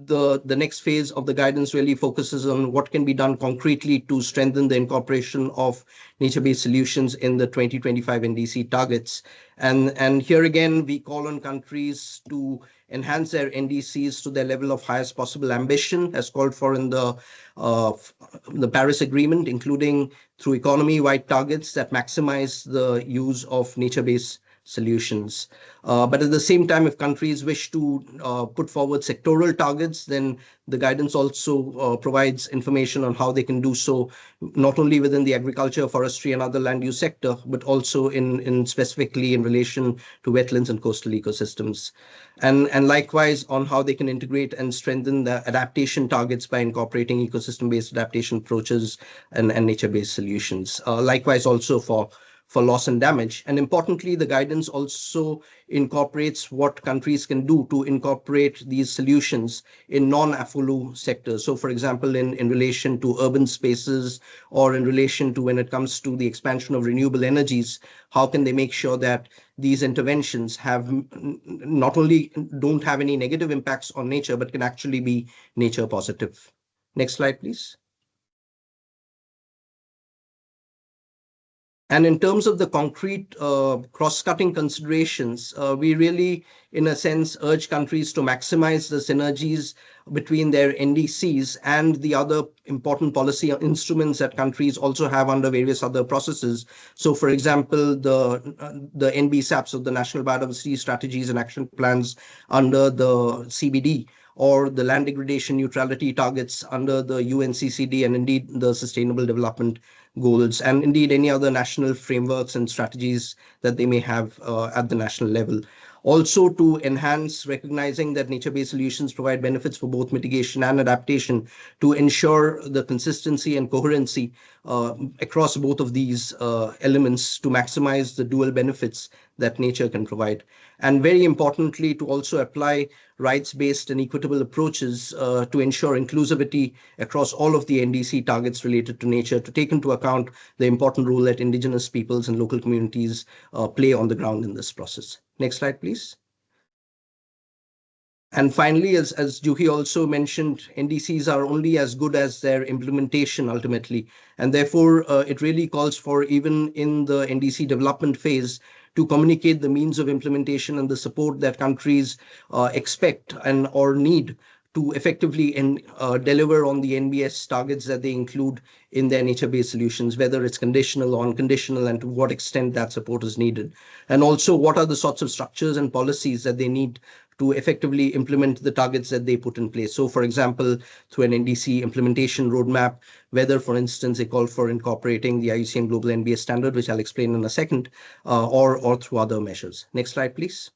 the next phase of the guidance really focuses on what can be done concretely to strengthen the incorporation of nature-based solutions in the 2025 NDC targets. And here again, we call on countries to enhance their NDCs to their level of highest possible ambition, as called for in the Paris Agreement, including through economy-wide targets that maximize the use of nature-based solutions. But at the same time, if countries wish to put forward sectoral targets, then the guidance also provides information on how they can do so, not only within the agriculture, forestry, and other land use sector, but also in specifically in relation to wetlands and coastal ecosystems. And likewise on how they can integrate and strengthen the adaptation targets by incorporating ecosystem-based adaptation approaches and nature-based solutions. Likewise also for loss and damage. And importantly, the guidance also incorporates what countries can do to incorporate these solutions in non-AFOLU sectors. So for example, in relation to urban spaces, or in relation to when it comes to the expansion of renewable energies, how can they make sure that these interventions have not only don't have any negative impacts on nature, but can actually be nature positive. Next slide, please. And in terms of the concrete cross-cutting considerations, we really, in a sense, urge countries to maximize the synergies between their NDCs and the other important policy instruments that countries also have under various other processes. So, for example, the NBSAPs, so the National Biodiversity Strategies and Action Plans under the CBD, or the land degradation neutrality targets under the UNCCD, and indeed the Sustainable Development Goals, and indeed any other national frameworks and strategies that they may have at the national level. Also, to enhance recognizing that nature-based solutions provide benefits for both mitigation and adaptation, to ensure the consistency and coherency across both of these elements to maximize the dual benefits that nature can provide. And very importantly, to also apply rights-based and equitable approaches to ensure inclusivity across all of the NDC targets related to nature, to take into account the important role that indigenous peoples and local communities play on the ground in this process. Next slide, please. And finally, as Juhi also mentioned, NDCs are only as good as their implementation ultimately. And therefore, it really calls for, even in the NDC development phase, to communicate the means of implementation and the support that countries expect and or need to effectively deliver on the NBS targets that they include in their nature-based solutions, whether it's conditional or unconditional, and to what extent that support is needed. And also, what are the sorts of structures and policies that they need to effectively implement the targets that they put in place. So, for example, through an NDC implementation roadmap, whether, for instance, they call for incorporating the IUCN Global NBS Standard, which I'll explain in a second, or through other measures. Next slide, please.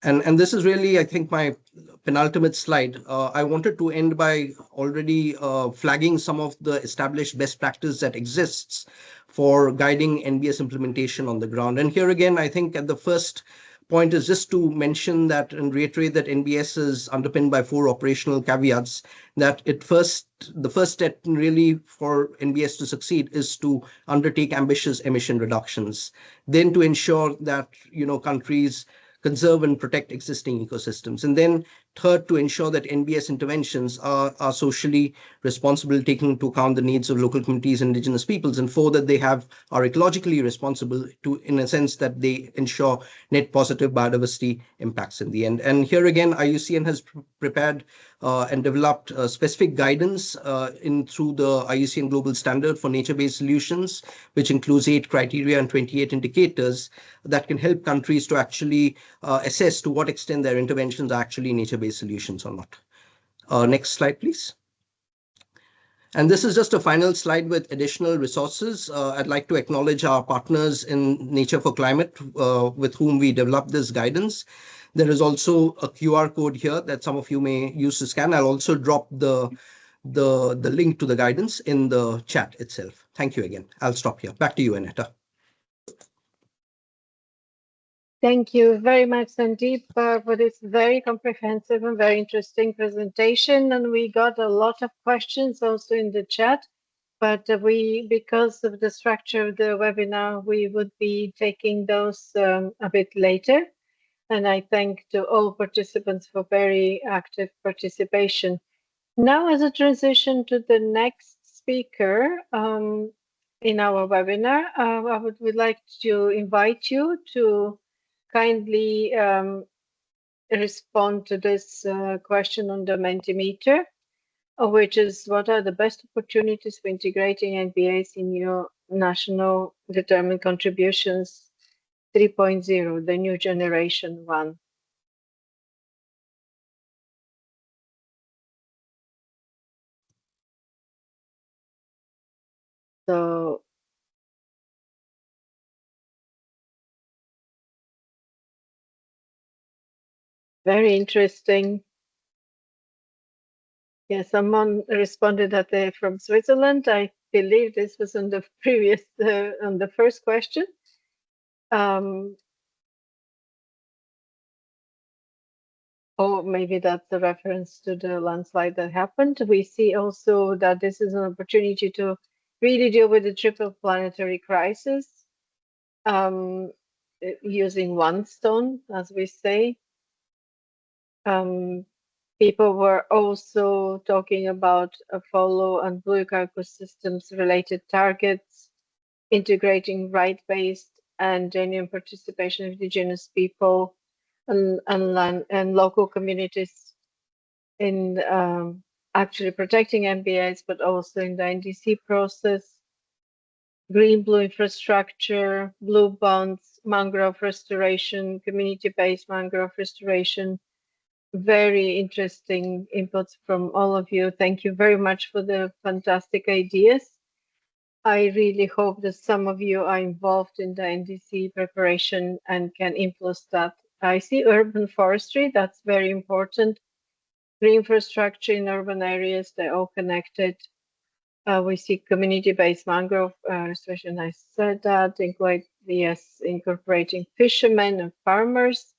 And this is really, I think, my penultimate slide. I wanted to end by already flagging some of the established best practice that exists for guiding NBS implementation on the ground. And here again, I think at the first point is just to mention that and reiterate that NBS is underpinned by 4 operational caveats. That the first step really for NBS to succeed is to undertake ambitious emission reductions. Then to ensure that countries conserve and protect existing ecosystems, and then Third, to ensure that NBS interventions are socially responsible, taking into account the needs of local communities, indigenous peoples. And four, that they are ecologically responsible in a sense that they ensure net positive biodiversity impacts in the end. And here again, IUCN has prepared and developed specific guidance through the IUCN Global Standard for Nature-Based Solutions, which includes 8 criteria and 28 indicators that can help countries to actually assess to what extent their interventions are actually nature-based solutions or not. Next slide, please. And this is just a final slide with additional resources. I'd like to acknowledge our partners in Nature for Climate with whom we developed this guidance. There is also a QR code here that some of you may use to scan. I'll also drop the link to the guidance in the chat itself. Thank you again. I'll stop here. Back to you, Aneta. Thank you very much, Sandeep, for this very comprehensive and very interesting presentation. And we got a lot of questions also in the chat, but because of the structure of the webinar, we would be taking those a bit later. And I thank to all participants for very active participation. Now, as a transition to the next speaker in our webinar, I would like to invite you to kindly respond to this question on the Mentimeter, which is what are the best opportunities for integrating NBAs in your national determined contributions 3.0, the new generation one. So very interesting. Yeah, someone responded that they're from Switzerland. I believe this was on the previous, on the first question. Or maybe that's a reference to the landslide that happened. We see also that this is an opportunity to really deal with the triple planetary crisis using one stone, as we say. People were also talking about follow and blue ecosystems related targets, integrating right-based and genuine participation of indigenous people and local communities in actually protecting NBAs, but also in the NDC process, green-blue infrastructure, blue bonds, mangrove restoration, community-based mangrove restoration. Very interesting inputs from all of you. Thank you very much for the fantastic ideas. I really hope that some of you are involved in the NDC preparation and can influence that. I see urban forestry, that's very important. Green infrastructure in urban areas, they're all connected. We see community-based mangrove restoration, I said that, incorporating fishermen and farmers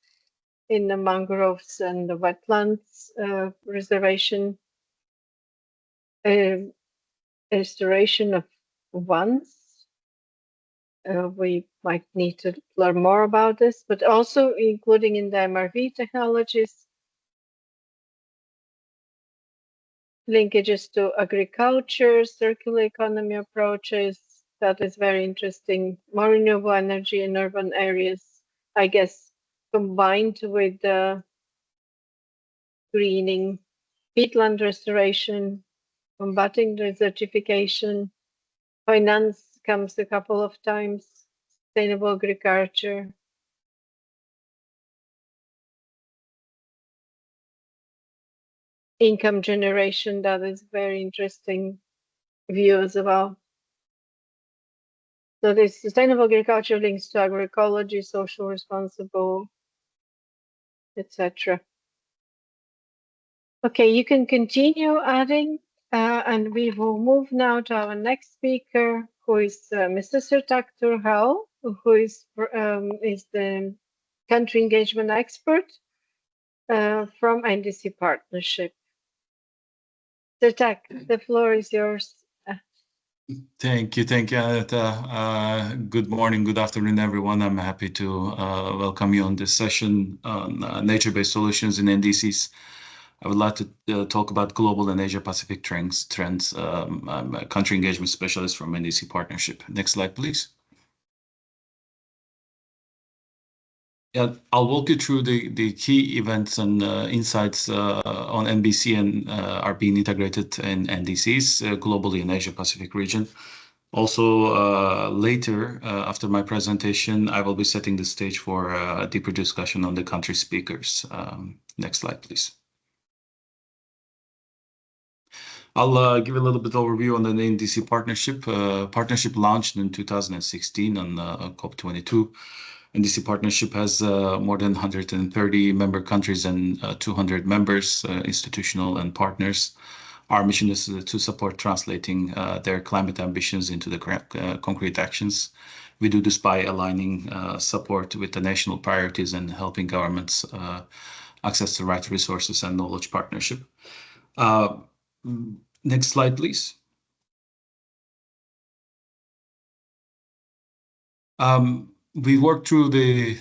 in the mangroves and the wetlands reservation, restoration of ones. We might need to learn more about this, but also including in the MRV technologies, linkages to agriculture, circular economy approaches. That is very interesting. More renewable energy in urban areas, I guess, combined with the greening, peatland restoration, combating desertification. Finance comes a couple of times, sustainable agriculture. Income generation, that is very interesting view as well. So this sustainable agriculture links to agroecology, social responsible, etc. Okay, you can continue adding, and we will move now to our next speaker, who is Mr. Sirtak Turhal, who is the country engagement expert from NDC Partnership. Sirtak, the floor is yours. Thank you, Aneta. Good morning, good afternoon, everyone. I'm happy to welcome you on this session on nature-based solutions in NDCs. I would like to talk about global and Asia Pacific trends. I'm a country engagement specialist from NDC Partnership. Next slide, please. Yeah, I'll walk you through the key events and insights on NBC and are being integrated in NDCs globally in Asia Pacific region. Also, later after my presentation, I will be setting the stage for a deeper discussion on the country speakers. Next slide, please. I'll give a little bit overview on the NDC partnership. Partnership launched in 2016 on COP22. NDC partnership has more than 130 member countries and 200 members, institutional and partners. Our mission is to support translating their climate ambitions into the concrete actions. We do this by aligning support with the national priorities and helping governments access the right resources and knowledge partnership. Next slide, please. We worked through the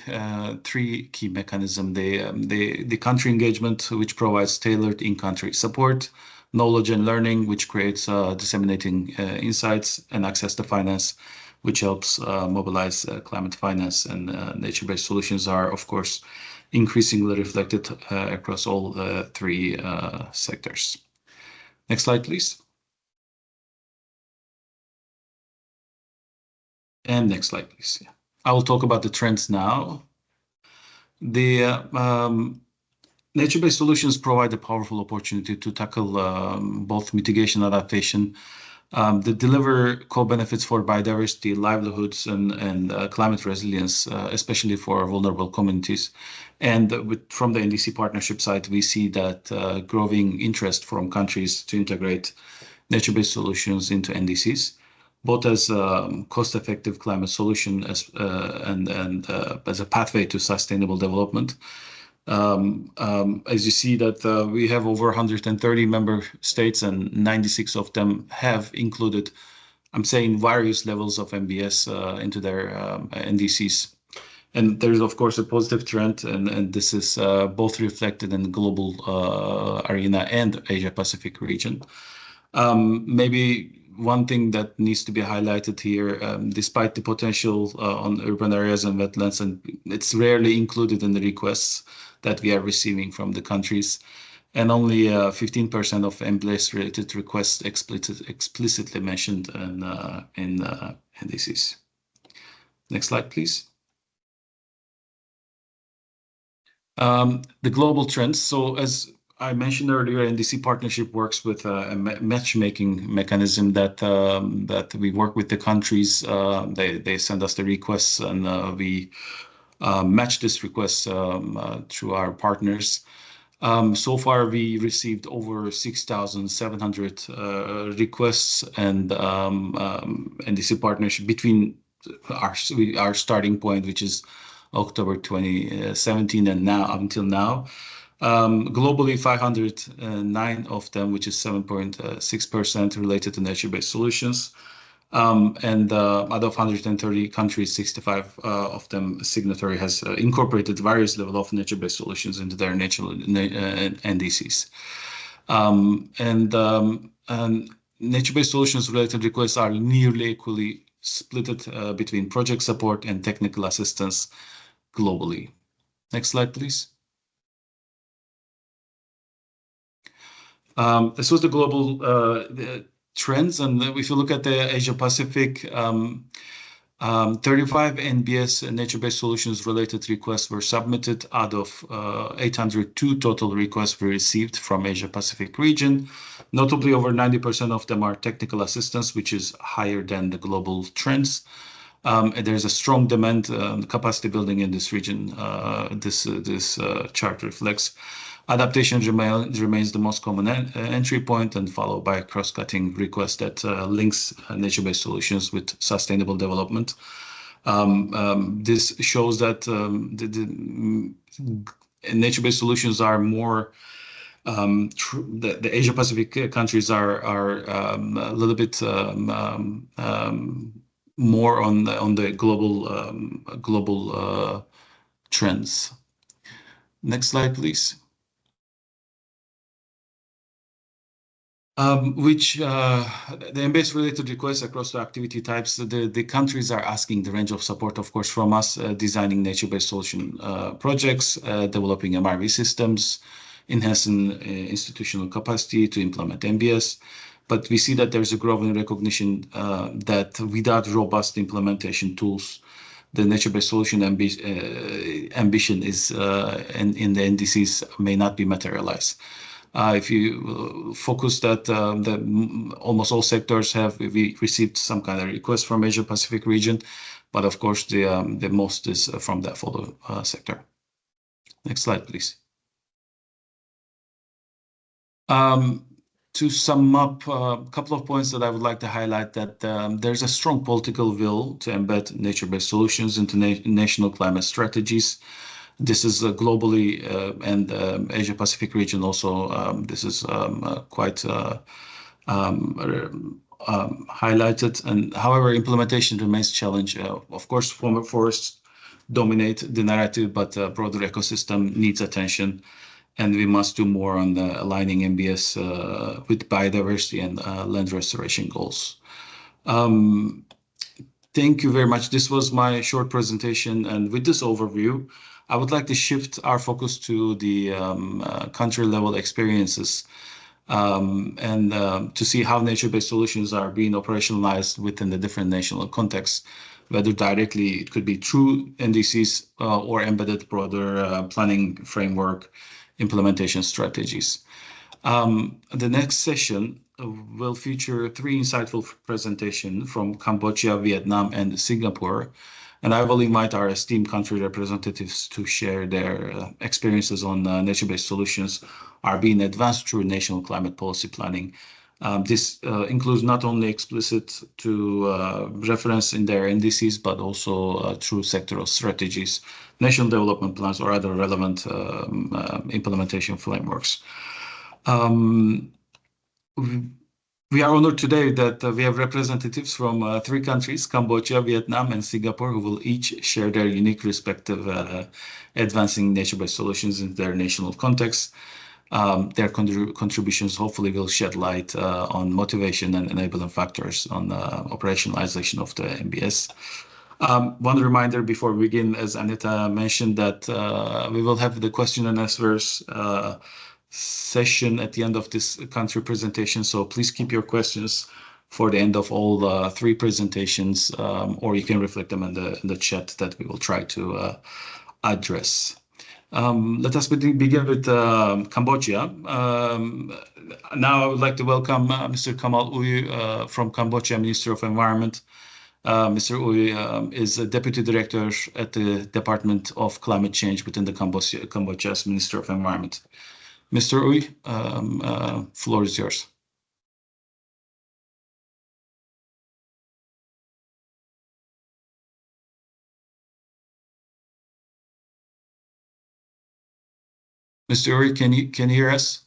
three key mechanisms: the country engagement, which provides tailored in-country support; knowledge and learning, which creates disseminating insights; and access to finance, which helps mobilize climate finance. And nature-based solutions are, of course, increasingly reflected across all three sectors. Next slide, please. And next slide, please. Yeah. I will talk about the trends now. The nature-based solutions provide a powerful opportunity to tackle both mitigation and adaptation. They deliver co-benefits for biodiversity, livelihoods, and climate resilience, especially for vulnerable communities. And from the NDC partnership side, we see that growing interest from countries to integrate nature-based solutions into NDCs, both as a cost-effective climate solution and as a pathway to sustainable development. As you see that we have over 130 member states and 96 of them have included, I'm saying, various levels of MBS into their NDCs. And there's, of course, a positive trend, and this is both reflected in the global arena and Asia Pacific region. Maybe one thing that needs to be highlighted here, despite the potential on urban areas and wetlands, and it's rarely included in the requests that we are receiving from the countries, and only 15% of MBS-related requests explicitly mentioned in NDCs. Next slide, please. The global trends. So as I mentioned earlier, NDC partnership works with a matchmaking mechanism that we work with the countries. They send us the requests, and we match this request through our partners. So far, we received over 6,700 requests, and NDC partnership between our starting point, which is October 2017, and now until now. Globally, 509 of them, which is 7.6% related to nature-based solutions. And out of 130 countries, 65 of them signatory has incorporated various level of nature-based solutions into their NDCs. And nature-based solutions related requests are nearly equally split between project support and technical assistance globally. Next slide, please. This was the global trends, and if you look at the Asia Pacific, 35 NBS nature-based solutions related requests were submitted out of 802 total requests were received from Asia Pacific region. Notably, over 90% of them are technical assistance, which is higher than the global trends. There's a strong demand capacity building in this region. This chart reflects. Adaptation remains the most common entry point, and followed by a cross-cutting request that links nature-based solutions with sustainable development. This shows that the nature-based solutions are more, the Asia Pacific countries are a little bit more on the global trends. Next slide, please. The MBS-related requests across the activity types, the countries are asking the range of support, of course, from us, designing nature-based solution projects, developing MRV systems, enhancing institutional capacity to implement MBS. But we see that there's a growing recognition that without robust implementation tools, the nature-based solution ambition is in the NDCs may not be materialized. If you focus that almost all sectors we received some kind of request from Asia Pacific region, but of course the most is from the follow sector. Next slide, please. To sum up a couple of points that I would like to highlight, that there's a strong political will to embed nature-based solutions into national climate strategies. This is globally and Asia Pacific region also. This is quite highlighted. And however, implementation remains challenge. Of course, former forests dominate the narrative, but broader ecosystem needs attention, and we must do more on aligning MBS with biodiversity and land restoration goals. Thank you very much. This was my short presentation, and with this overview, I would like to shift our focus to the country level experiences and to see how nature-based solutions are being operationalized within the different national contexts, whether directly it could be through NDCs or embedded broader planning framework implementation strategies. The next session will feature 3 insightful presentations from Cambodia, Vietnam, and Singapore. And I will invite our esteemed country representatives to share their experiences on nature-based solutions are being advanced through national climate policy planning. This includes not only explicit to reference in their NDCs, but also through sectoral strategies, national development plans, or other relevant implementation frameworks. We are honored today that we have representatives from 3 countries, Cambodia, Vietnam, and Singapore, who will each share their unique respective advancing nature-based solutions in their national context. Their contributions hopefully will shed light on motivation and enabling factors on the operationalization of the MBS. One reminder before we begin, as Anita mentioned, that we will have the question and answers session at the end of this country presentation. So please keep your questions for the end of all 3 presentations, or you can reflect them in the chat that we will try to address. Let us begin with Cambodia. Now I would like to welcome Mr. Kamal Uy from Cambodia, Minister of Environment. Mr. Uy is a Deputy Director at the Department of Climate Change within the Cambodia's Minister of Environment. Mr. Uy, floor is yours. Mr. Uy, can you hear us?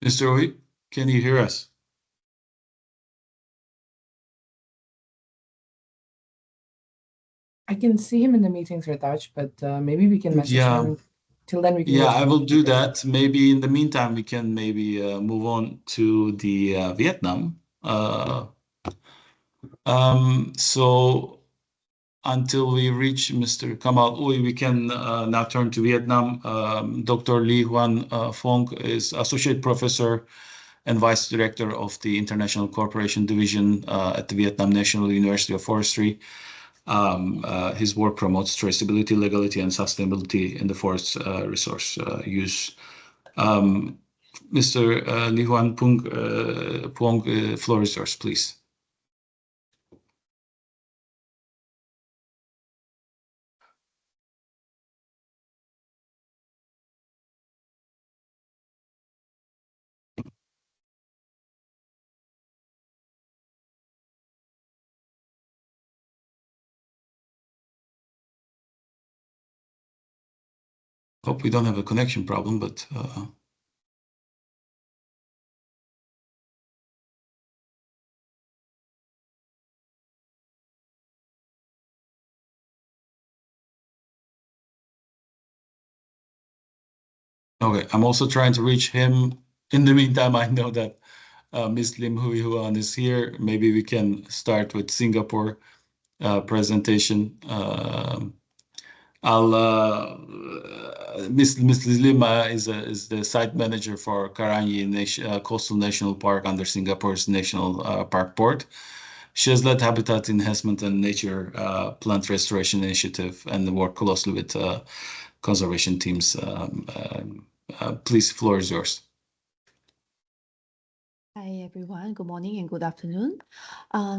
Mr. Uy, can you hear us? I can see him in the meetings, Ritash, but maybe we can message him. Till then, we can. Yeah, I will do that. Maybe in the meantime, we can maybe move on to the Vietnam. So until we reach Mr. Kamal Uy, we can now turn to Vietnam. Dr. Lee Huan Phong is Associate Professor and Vice Director of the International Cooperation Division at the Vietnam National University of Forestry. His work promotes traceability, legality, and sustainability in the forest resource use. Mr. Lee Huan Phong, floor is yours, please. Hope we don't have a connection problem, but Okay, I'm also trying to reach him. In the meantime, I know that Ms. Lim Hui Huan is here. Maybe we can start with Singapore presentation. Miss Lim is the site manager for Karangi Coastal National Park under Singapore's National Park Board. She has led habitat enhancement and nature plant restoration initiative and worked closely with conservation teams. Please, floor is yours. Hi everyone, good morning and good afternoon.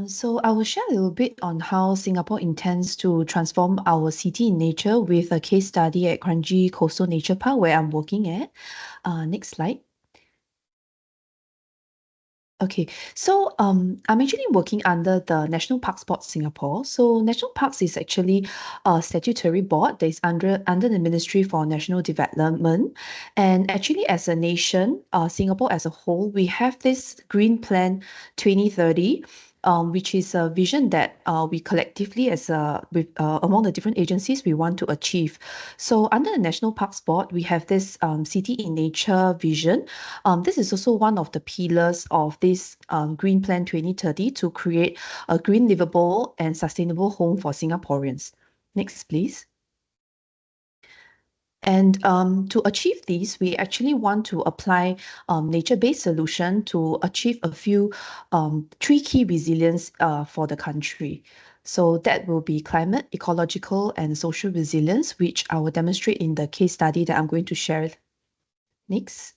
So I will share a little bit on how Singapore intends to transform our city in nature with a case study at Kranji Coastal Nature Park where I'm working at. Next slide. Okay, so I'm actually working under the National Parks Board Singapore. So National Parks is actually a statutory board that is under the Ministry for National Development. And actually, as a nation, Singapore as a whole, we have this Green Plan 2030. Which is a vision that we collectively among the different agencies we want to achieve. So under the National Parks Board, we have this city in nature vision. This is also one of the pillars of this Green Plan 2030 to create a green, livable and sustainable home for Singaporeans. Next, please. And to achieve these, we actually want to apply nature-based solution to achieve a few three key resilience for the country. So that will be climate, ecological, and social resilience, which I will demonstrate in the case study that I'm going to share. Next.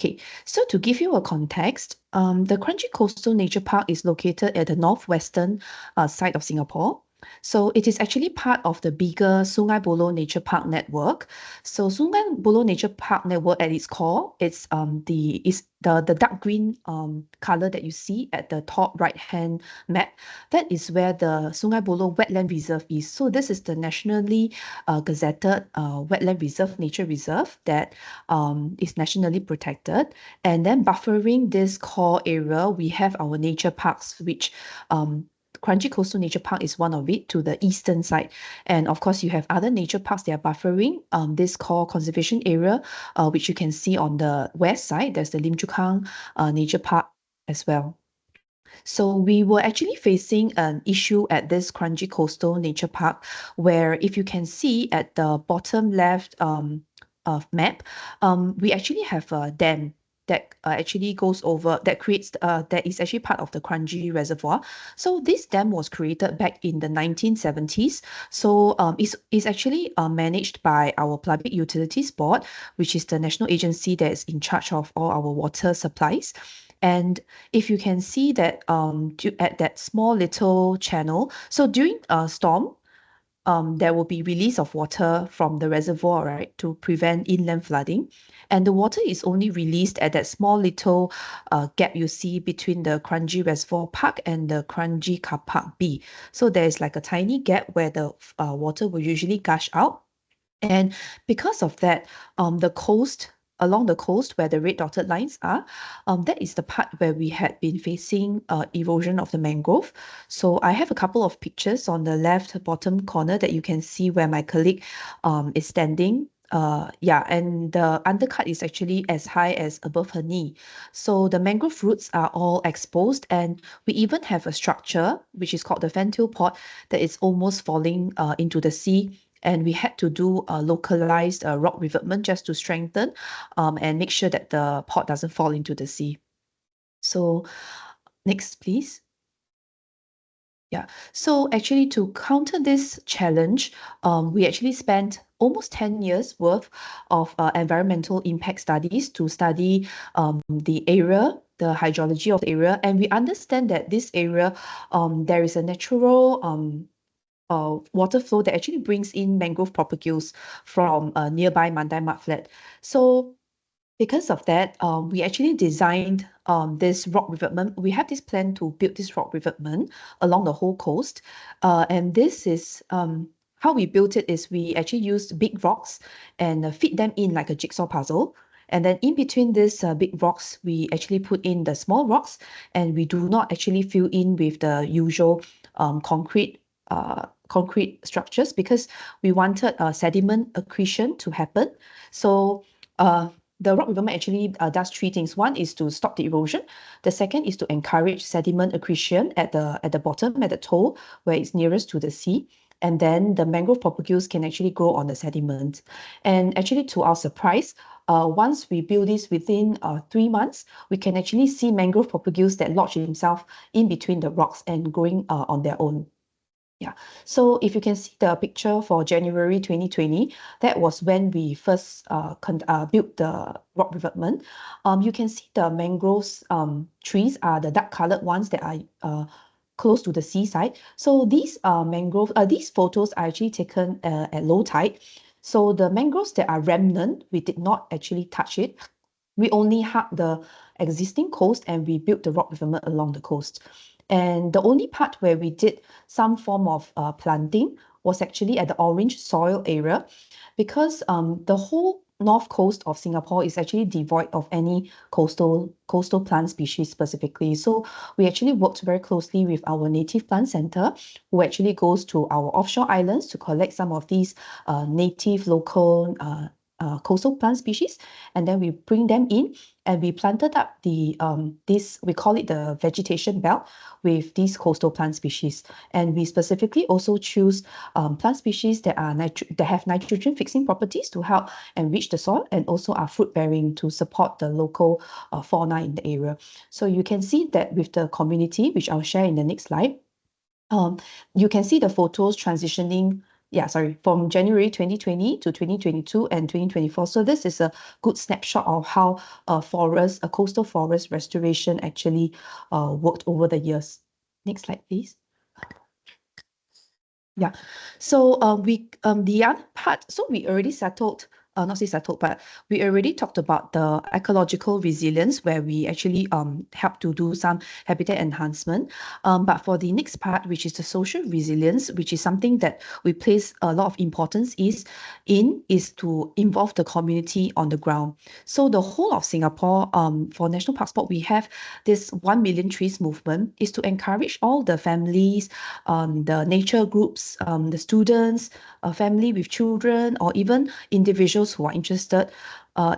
Okay, so to give you a context, the Kranji Coastal Nature Park is located at the northwestern side of Singapore. So it is actually part of the bigger Sungai Buloh Nature Park network. So Sungai Buloh Nature Park network at its core, it's the dark green color that you see at the top right-hand map. That is where the Sungai Buloh Wetland Reserve is. So this is the nationally gazetted wetland reserve, nature reserve that is nationally protected. And then buffering this core area, we have our nature parks, which Kranji Coastal Nature Park is one of it to the eastern side. And of course, you have other nature parks that are buffering this core conservation area, which you can see on the west side. There's the Lim Chu Kang Nature Park as well. So we were actually facing an issue at this Kranji Coastal Nature Park, where if you can see at the bottom left map, we actually have a dam that actually goes over, that is actually part of the Kranji Reservoir. So this dam was created back in the 1970s. So it's actually managed by our Public Utilities Board, which is the national agency that is in charge of all our water supplies. And if you can see that at that small little channel, so during a storm, there will be release of water from the reservoir, right, to prevent inland flooding. And the water is only released at that small little gap you see between the Kranji Reservoir Park and the Kranji Car Park B. So there's like a tiny gap where the water will usually gush out. And because of that, along the coast where the red dotted lines are, that is the part where we had been facing erosion of the mangrove. So I have a couple of pictures on the left bottom corner that you can see where my colleague is standing. And the undercut is actually as high as above her knee. So the mangrove roots are all exposed, and we even have a structure which is called the fantail pot that is almost falling into the sea. And we had to do a localized rock revetment just to strengthen and make sure that the pot doesn't fall into the sea. So next, please. Yeah, so actually to counter this challenge, we actually spent almost 10 years worth of environmental impact studies to study the area, the hydrology of the area. And we understand that this area, there is a natural water flow that actually brings in mangrove propagules from nearby Mandai mudflat. So because of that, we actually designed this rock revetment. We have this plan to build this rock revetment along the whole coast. And this is how we built it is we actually used big rocks and fit them in like a jigsaw puzzle. And then in between these big rocks, we actually put in the small rocks, and we do not actually fill in with the usual concrete concrete structures because we wanted sediment accretion to happen. So the rock riverment actually does three things. One is to stop the erosion. The second is to encourage sediment accretion at the bottom, at the toe, where it's nearest to the sea. And then the mangrove propagules can actually grow on the sediment. And actually, to our surprise, once we build this within 3 months, we can actually see mangrove propagules that lodge themselves in between the rocks and growing on their own. Yeah, so if you can see the picture for January 2020, that was when we first built the rock revetment. You can see the mangroves trees are the dark colored ones that are close to the seaside. So these these photos are actually taken at low tide. So the mangroves that are remnant, we did not actually touch it. We only hugged the existing coast and we built the rock revetment along the coast. And the only part where we did some form of planting was actually at the orange soil area, because the whole north coast of Singapore is actually devoid of any coastal plant species specifically. So we actually worked very closely with our native plant center, who actually goes to our offshore islands to collect some of these native local coastal plant species, and then we bring them in and we planted up the this, we call it the vegetation belt, with these coastal plant species. And we specifically also choose plant species that are that have nitrogen fixing properties to help enrich the soil, and also are fruit bearing to support the local fauna in the area. So you can see that with the community, which I'll share in the next slide. You can see the photos transitioning, from January 2020 to 2022 and 2024. So this is a good snapshot of how a coastal forest restoration actually worked over the years. Next slide, please. Yeah, so the other part, so we already settled, not say settled, but we already talked about the ecological resilience, where we actually help to do some habitat enhancement. But for the next part, which is the social resilience, which is something that we place a lot of importance is to involve the community on the ground. So the whole of Singapore, for National Park Sport, we have this 1 million trees movement, is to encourage all the families, the nature groups, the students, a family with children, or even individuals who are interested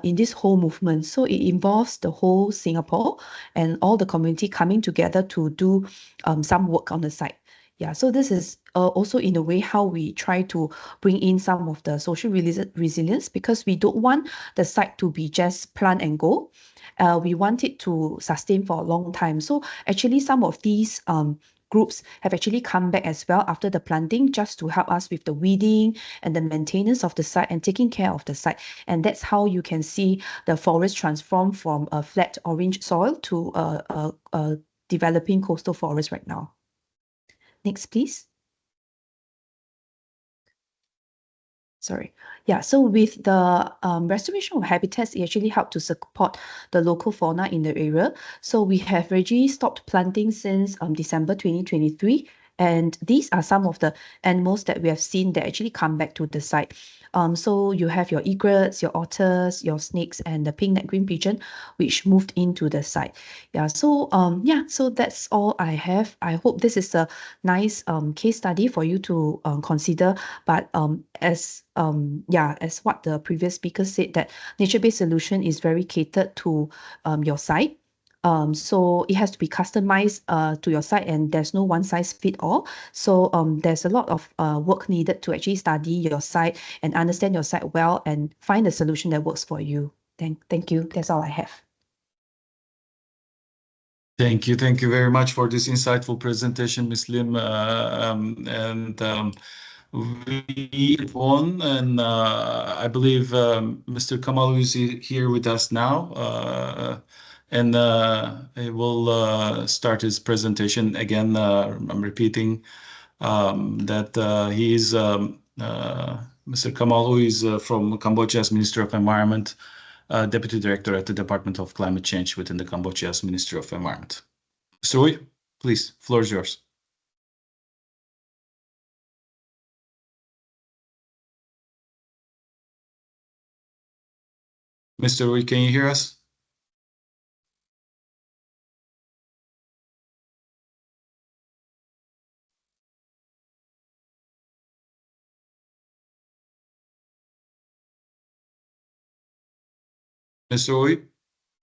in this whole movement. So it involves the whole Singapore and all the community coming together to do some work on the site. Yeah, so this is also in a way how we try to bring in some of the social resilience, because we don't want the site to be just plant and go. We want it to sustain for a long time. So actually some of these groups have actually come back as well after the planting, just to help us with the weeding and the maintenance of the site and taking care of the site. And that's how you can see the forest transform from a flat orange soil to a developing coastal forest right now. Next, please. Sorry. Yeah, so with the restoration of habitats, it actually helped to support the local fauna in the area. So we have already stopped planting since December 2023. And these are some of the animals that we have seen that actually come back to the site. So you have your egrets, your otters, your snakes, and the pink-necked green pigeon, which moved into the site. Yeah, so so that's all I have. I hope this is a nice case study for you to consider. But as what the previous speaker said, that nature-based solution is very catered to your site. So it has to be customized to your site, and there's no one size fit all. So there's a lot of work needed to actually study your site and understand your site well and find a solution that works for you. Thank you. That's all I have. Thank you very much for this insightful presentation, Ms. Lim. We won, and I believe Mr. Kamal is here with us now, and he will start his presentation again. I'm repeating that he is Mr. Kamal, who is from Cambodia's Ministry of Environment, Deputy Director at the Department of Climate Change within the Cambodia's Ministry of Environment. Mr. Hui, please, floor is yours. Mr. Hui, can you hear us? Mr. Oi?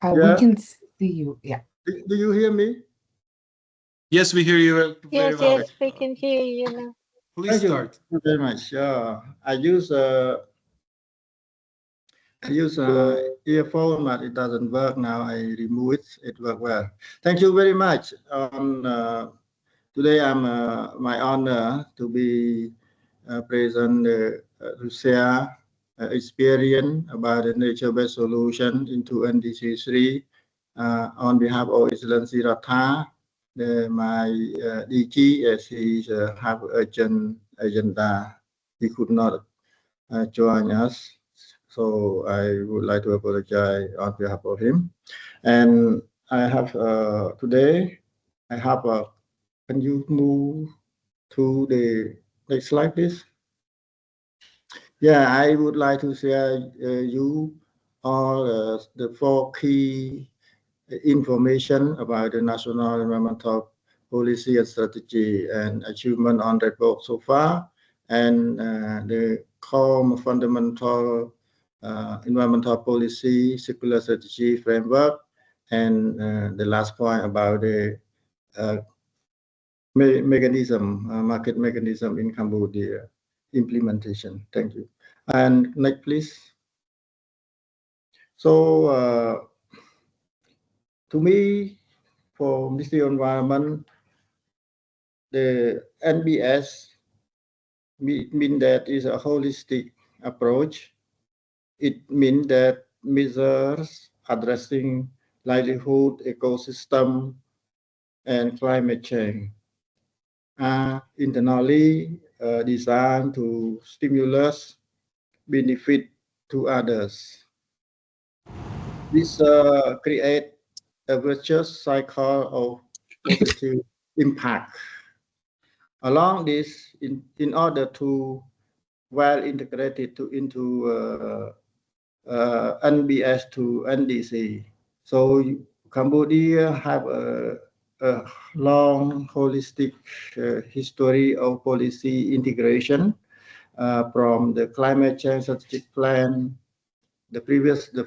We can see you. Yeah. Do you hear me? Yes, we hear you very Yes, well. yes, we can hear you now. Please Thank you. start. Thank you very much. I use earphone, but it doesn't work now. I remove it. It worked well. Thank you very much. Today, I'm my honor to be present to share experience about the nature-based solution into NDC3 on behalf of Excellency Ratha, my DG, as he have urgent agenda. He could not join us. So I would like to apologize on behalf of him. And I have today, I have a, can you move to the next slide, please? Yeah, I would like to share you all the 4 key information about the national environmental policy and strategy and achievement on that work so far, and the core fundamental environmental policy circular strategy framework, and the last point about the mechanism, market mechanism in Cambodia implementation. Thank you. And next, please. So to me, for Ministry of Environment, the NBS mean that is a holistic approach. It means that measures addressing livelihood, ecosystem, and climate change are internally designed to stimulus benefit to others. This create a virtuous cycle of positive impact. Along this, in order to well integrated into NBS to NDC. So Cambodia have a long holistic history of policy integration from the climate change strategic plan, the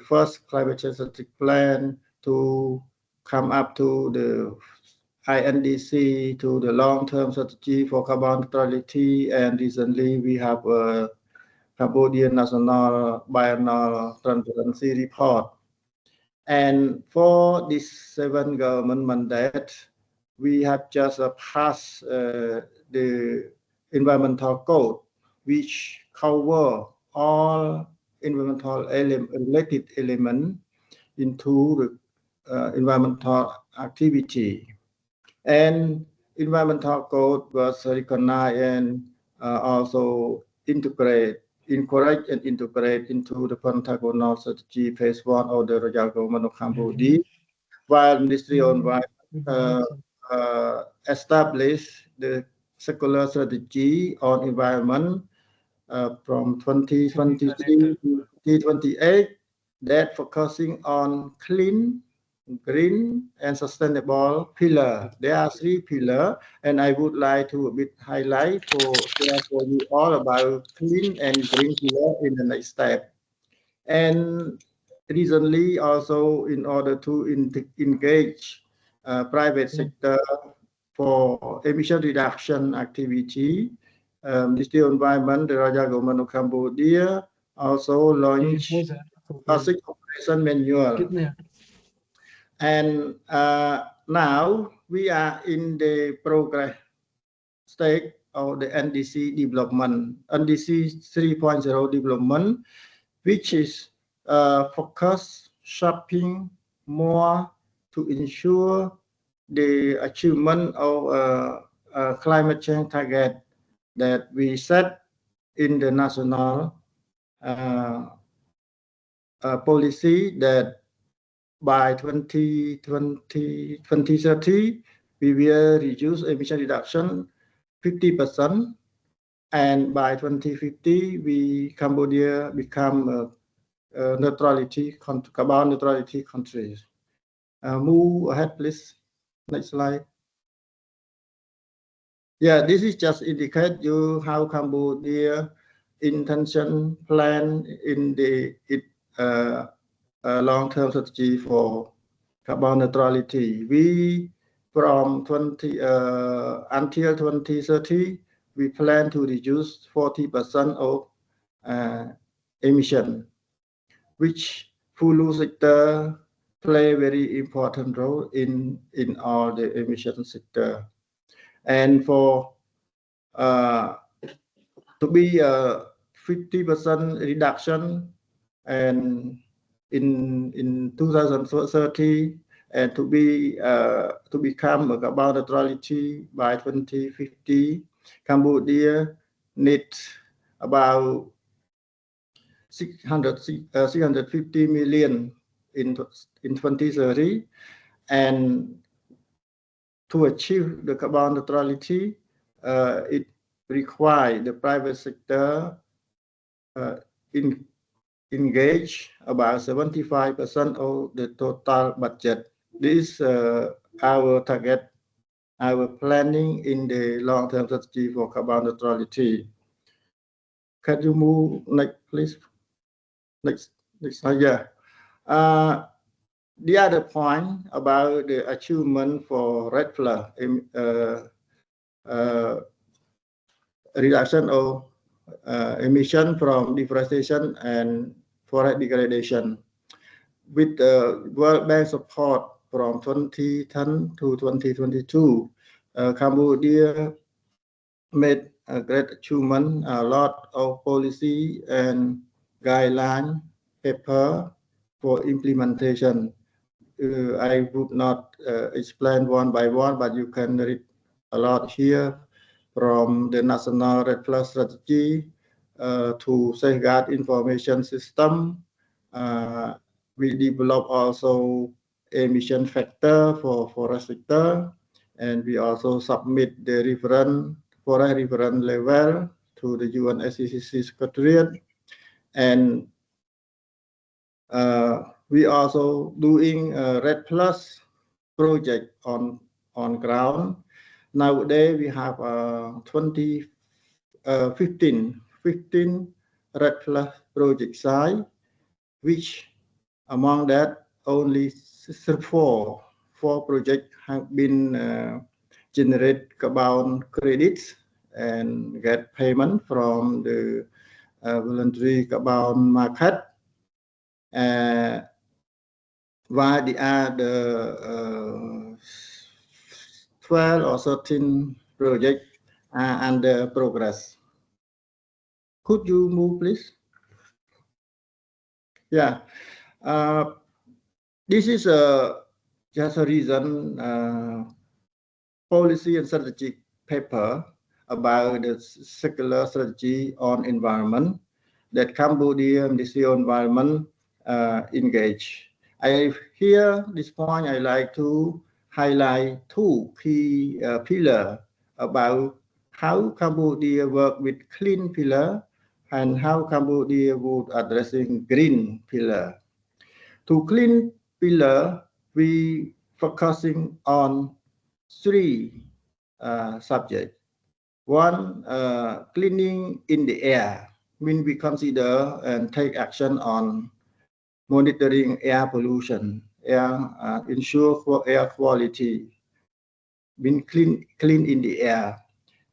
first climate change strategic plan, to come up to the INDC, to the long-term strategy for carbon neutrality, and recently we have a Cambodian National Biennial Transparency Report. And for this 7 government mandate, we have just passed the environmental code, which cover all environmental related elements into the environmental activity. And environmental code was recognized and also encourage and integrate into the Pentagonal Strategy Phase 1 of the Royal Government of Cambodia, while Ministry of Environment established the circular strategy on environment from 2023 to 2028 that focusing on clean, green, and sustainable pillar. There are 3 pillars, and I would like to a bit highlight for you all about clean and green pillar in the next step. And recently, also in order to engage private sector for emission reduction activity, Ministry of Environment, the Royal Government of Cambodia also launched Basic Operation Manual. And now we are in the progress stage of the NDC development, NDC 3.0 development, which is focus shaping more to ensure the achievement of climate change target that we set in the national policy, that by 2030, we will reduce emission reduction 50%, and by 2050, Cambodia become a carbon neutrality country. Move ahead, please. Next slide. Yeah, this is just indicate you how Cambodia intention plan in the long-term strategy for carbon neutrality. We from until 2030, we plan to reduce 40% of emission, which full sector play a very important role in all the emission sector. And for to be 50% reduction and in 2030, and to become a carbon neutrality by 2050, Cambodia needs about 650 million in 2030, and to achieve the carbon neutrality, it requires the private sector engage about 75% of the total budget. This is our target, our planning in the long-term strategy for carbon neutrality. Can you move next, please? Next slide. Yeah. The other point about the achievement for REDD+ reduction of emission from deforestation and forest degradation. With the World Bank support from 2010 to 2022, Cambodia made a great achievement, a lot of policy and guideline paper for implementation. I would not explain one by one, but you can read a lot here, from the national REDD+ strategy to safeguard information system. We develop also emission factor for forest sector, and we also submit the forest reference level to the UNFCCC Secretariat, and we also doing a REDD+ project on ground. Nowadays we have 15 REDD+ project site, which among that only four projects have been generate carbon credits and get payment from the voluntary carbon market. While the other 12 or 13 projects are under progress. Could you move, please? Yeah. This is just a recent policy and strategic paper about the circular strategy on environment that Cambodia Ministry of Environment engage. Here, this point, I like to highlight two key pillars about how Cambodia work with clean pillar and how Cambodia would addressing green pillar. To clean pillar, we focusing on three subjects. One, cleaning in the air, when we consider and take action on monitoring air pollution, ensure for air quality, being clean in the air,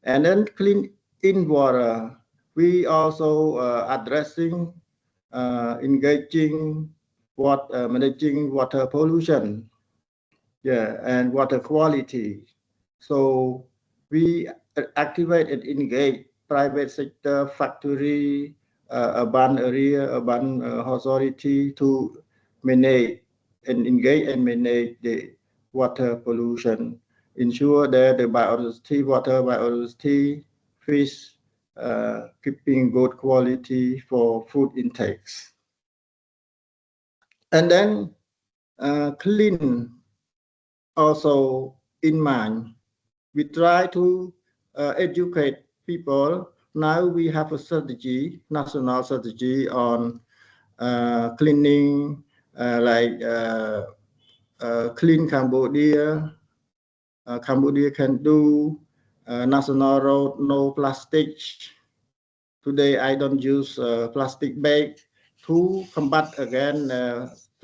and then clean in water. We also addressing, engaging managing water pollution, and water quality. So we activate and engage private sector, factory, urban area, urban authority to manage and engage and manage the water pollution, ensure that the biodiversity, water biodiversity, fish, keeping good quality for food intakes. And then clean also in mind. We try to educate people. Now we have a strategy, national strategy on cleaning, like Clean Cambodia. Cambodia can do national road, no plastic. Today I don't use plastic bag to combat again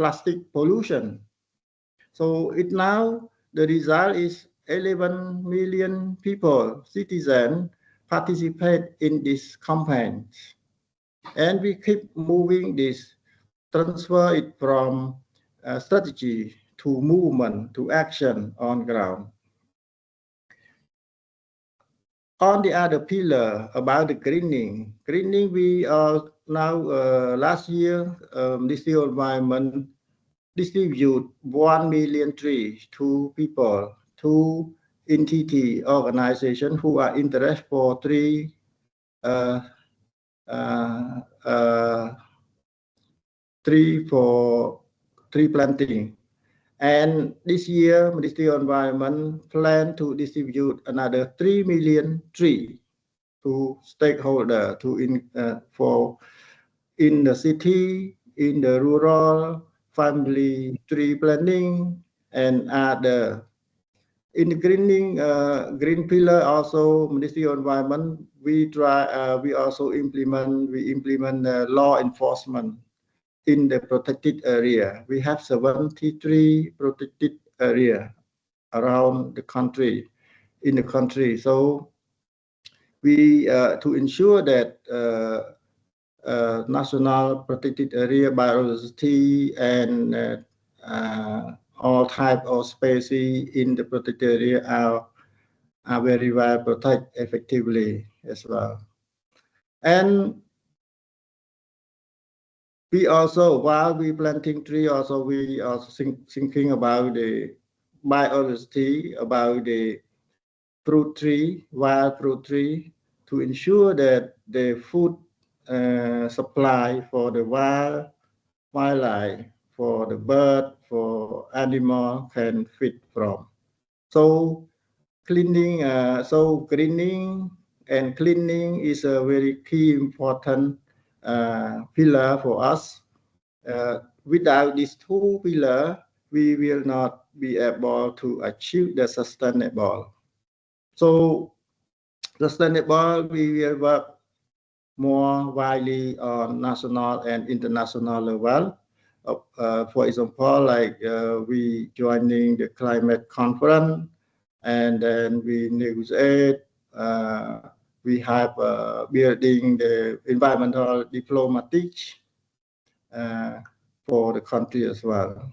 plastic pollution. So it now, the result is 11 million people, citizens, participate in this campaign. And we keep moving this, transfer it from strategy to movement, to action on ground. On the other pillar about the greening, we are now last year, Ministry of Environment distribute 1 million trees to people, to entity organization who are interested for tree planting. And this year, Ministry of Environment plan to distribute another 3 million trees to stakeholder, for in the city, in the rural, family tree planting, and other. In the greening, green pillar also, Ministry of Environment, we also implement law enforcement in the protected area. We have 73 protected area around the country, in the country. So we, to ensure that national protected area biodiversity and all type of species in the protected area are very well protected effectively as well. And we also, while we planting tree, also we are thinking about the biodiversity, about the fruit tree, wild fruit tree, to ensure that the food supply for the wildlife, for the bird, for animal can feed from. So cleaning, greening and cleaning is a very key important pillar for us. Without these two pillars, we will not be able to achieve the sustainable. So sustainable, we will work more widely on national and international level. For example, like we joining the climate conference, and then we negotiate. We have building the environmental diplomatic for the country as well.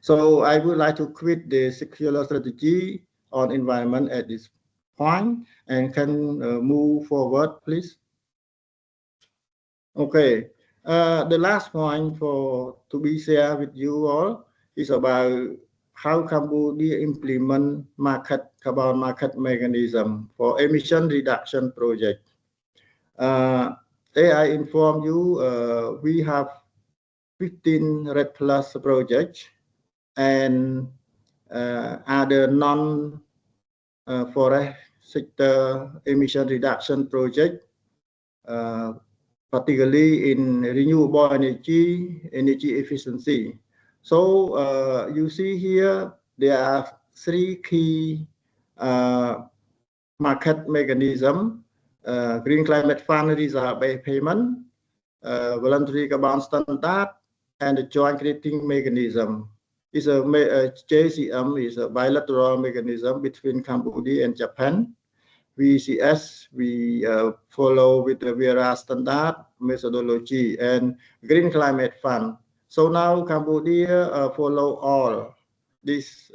So I would like to quit the circular strategy on environment at this point, and can move forward, please. Okay, the last point to be shared with you all is about how Cambodia implement carbon market mechanism for emission reduction project. I inform you, we have 15 REDD+ projects and other non-forest sector emission reduction project, particularly in renewable energy efficiency. So you see here, there are 3 key market mechanism: Green Climate Fund result-based payment, voluntary carbon standard, and the joint crediting mechanism. Is a JCM is a bilateral mechanism between Cambodia and Japan. VCS, we follow with the VERA standard methodology, and Green Climate Fund. So now Cambodia follow all this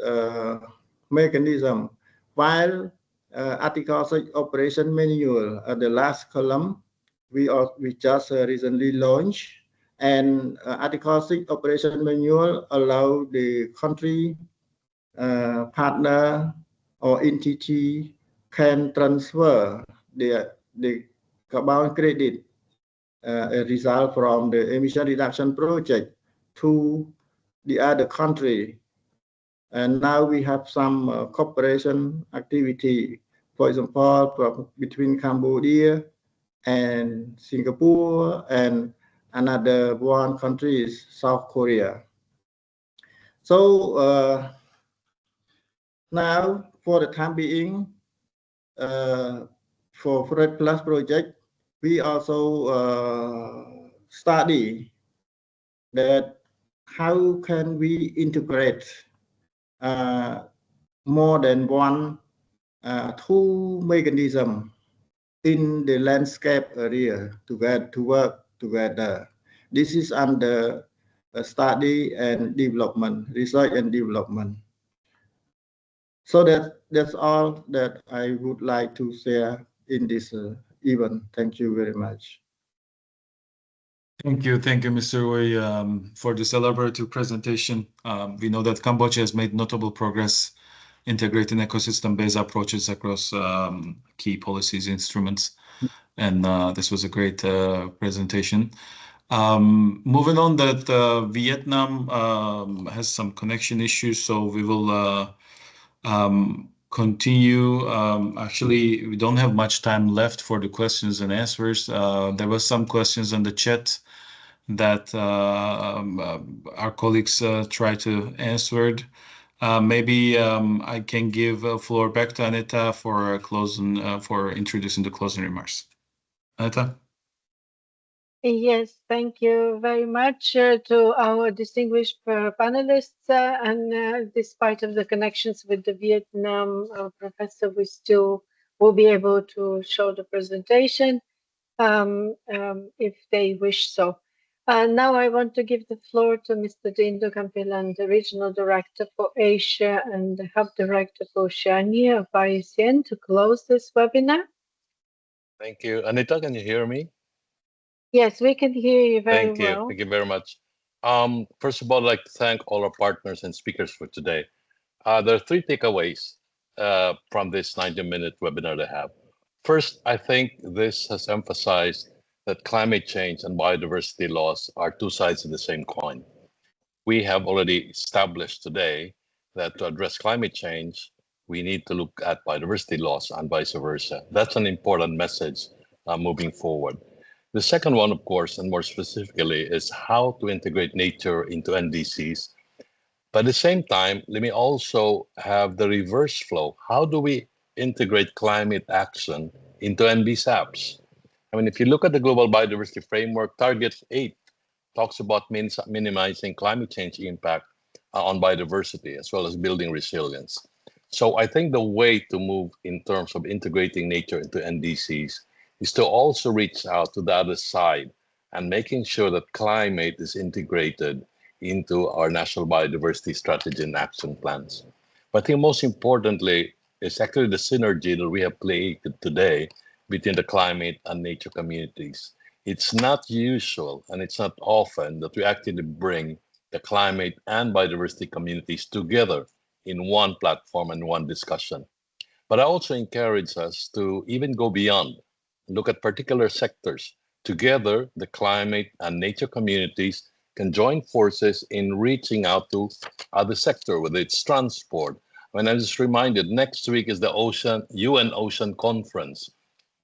mechanism, while Article 6 Operation Manual, the last column, we just recently launched, and Article 6 Operation Manual allow the country partner or entity can transfer the carbon credit result from the emission reduction project to the other country. And now we have some cooperation activity, for example, between Cambodia and Singapore, and another one country is South Korea. So now, for the time being, for REDD+ project, we also study that how can we integrate more than one two mechanism in the landscape area to work together. This is under study and development, research and development. So that's all that I would like to share in this event. Thank you very much. Thank you, Mr. Wei, for this elaborate presentation. We know that Cambodia has made notable progress integrating ecosystem-based approaches across key policies instruments, and this was a great presentation. Moving on, that Vietnam has some connection issues, so we will continue. Actually, we don't have much time left for the questions and answers. There were some questions in the chat that our colleagues try to answer. Maybe I can give the floor back to Anita for closing, for introducing the closing remarks. Anita? Yes, thank you very much to our distinguished panelists. Despite of the connections with the Vietnam professor, we still will be able to show the presentation if they wish so. Now I want to give the floor to Mr. Dindo Campilan, the Regional Director for Asia and the Hub Director for Oceania of IUCN, to close this webinar. Thank you. Anita, can you hear me? Yes, we can hear you very Thank you. well. Thank you very much. First of all, I'd like to thank all our partners and speakers for today. There are three takeaways from this 90-minute webinar they have. First, I think this has emphasized that climate change and biodiversity loss are two sides of the same coin. We have already established today that to address climate change, we need to look at biodiversity loss and vice versa. That's an important message moving forward. The second one, of course, and more specifically, is how to integrate nature into NDCs. But at the same time, let me also have the reverse flow. How do we integrate climate action into NBSAPs? I mean, if you look at the Global Biodiversity Framework, Target 8 talks about minimizing climate change impact on biodiversity, as well as building resilience. So I think the way to move in terms of integrating nature into NDCs is to also reach out to the other side and making sure that climate is integrated into our national biodiversity strategy and action plans. But I think most importantly is actually the synergy that we have created today between the climate and nature communities. It's not usual and it's not often that we actually bring the climate and biodiversity communities together in one platform and one discussion. But I also encourage us to even go beyond, look at particular sectors. Together, the climate and nature communities can join forces in reaching out to other sector, whether it's transport. When I was reminded, next week is the UN Ocean Conference.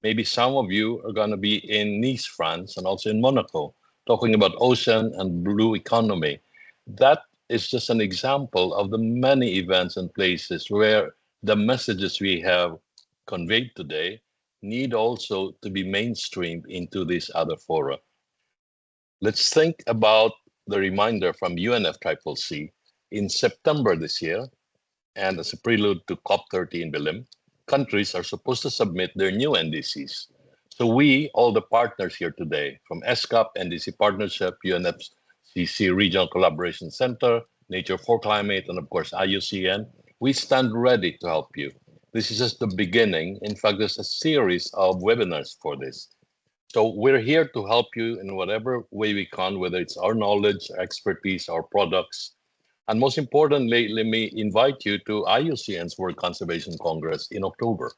Maybe some of you are going to be in Nice, France, and also in Monaco, talking about ocean and blue economy. That is just an example of the many events and places where the messages we have conveyed today need also to be mainstreamed into these other fora. Let's think about the reminder from UNFCCC in September this year, and as a prelude to COP30 in Belém, countries are supposed to submit their new NDCs. So we, all the partners here today, from ESCAP, NDC Partnership, UNFCCC Regional Collaboration Center, Nature for Climate, and of course IUCN, we stand ready to help you. This is just the beginning. In fact, there's a series of webinars for this. So we're here to help you in whatever way we can, whether it's our knowledge, expertise, our products. And most importantly, let me invite you to IUCN's World Conservation Congress in October,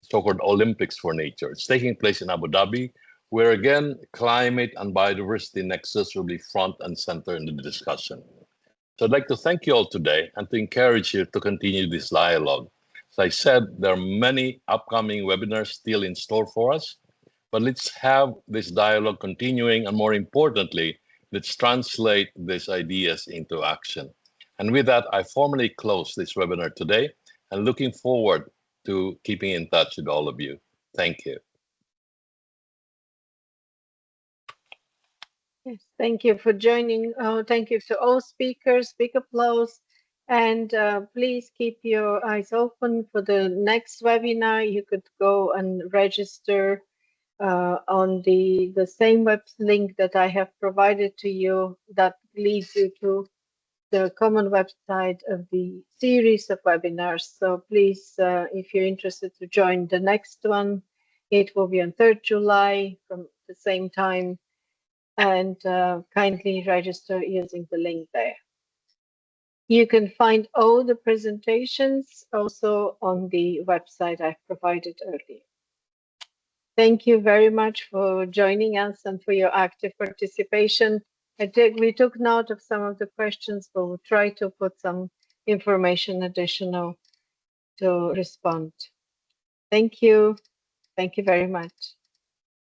so-called Olympics for Nature. It's taking place in Abu Dhabi, where again, climate and biodiversity nexus will be front and center in the discussion. So I'd like to thank you all today and to encourage you to continue this dialogue. As I said, there are many upcoming webinars still in store for us, but let's have this dialogue continuing, and more importantly, let's translate these ideas into action. And with that, I formally close this webinar today and looking forward to keeping in touch with all of you. Thank you. Yes, thank you for joining. Thank you to all speakers. Big applause. And please keep your eyes open for the next webinar. You could go and register on the same web link that I have provided to you that leads you to the common website of the series of webinars. So please, if you're interested to join the next one, it will be on 3rd July from the same time, and kindly register using the link there. You can find all the presentations also on the website I've provided earlier. Thank you very much for joining us and for your active participation. We took note of some of the questions, but we'll try to put some information additional to respond. Thank you. Thank you very much.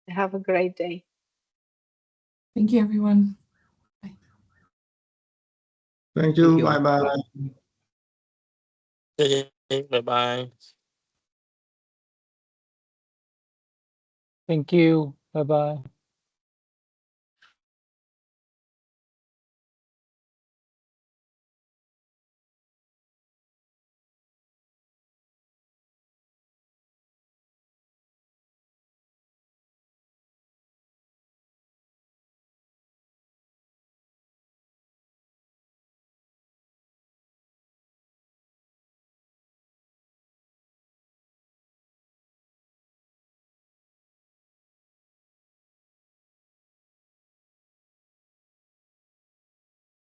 Have a great day. Thank you, everyone. Thank Thank you. you. Bye-bye. Bye-bye. Thank you. Bye-bye.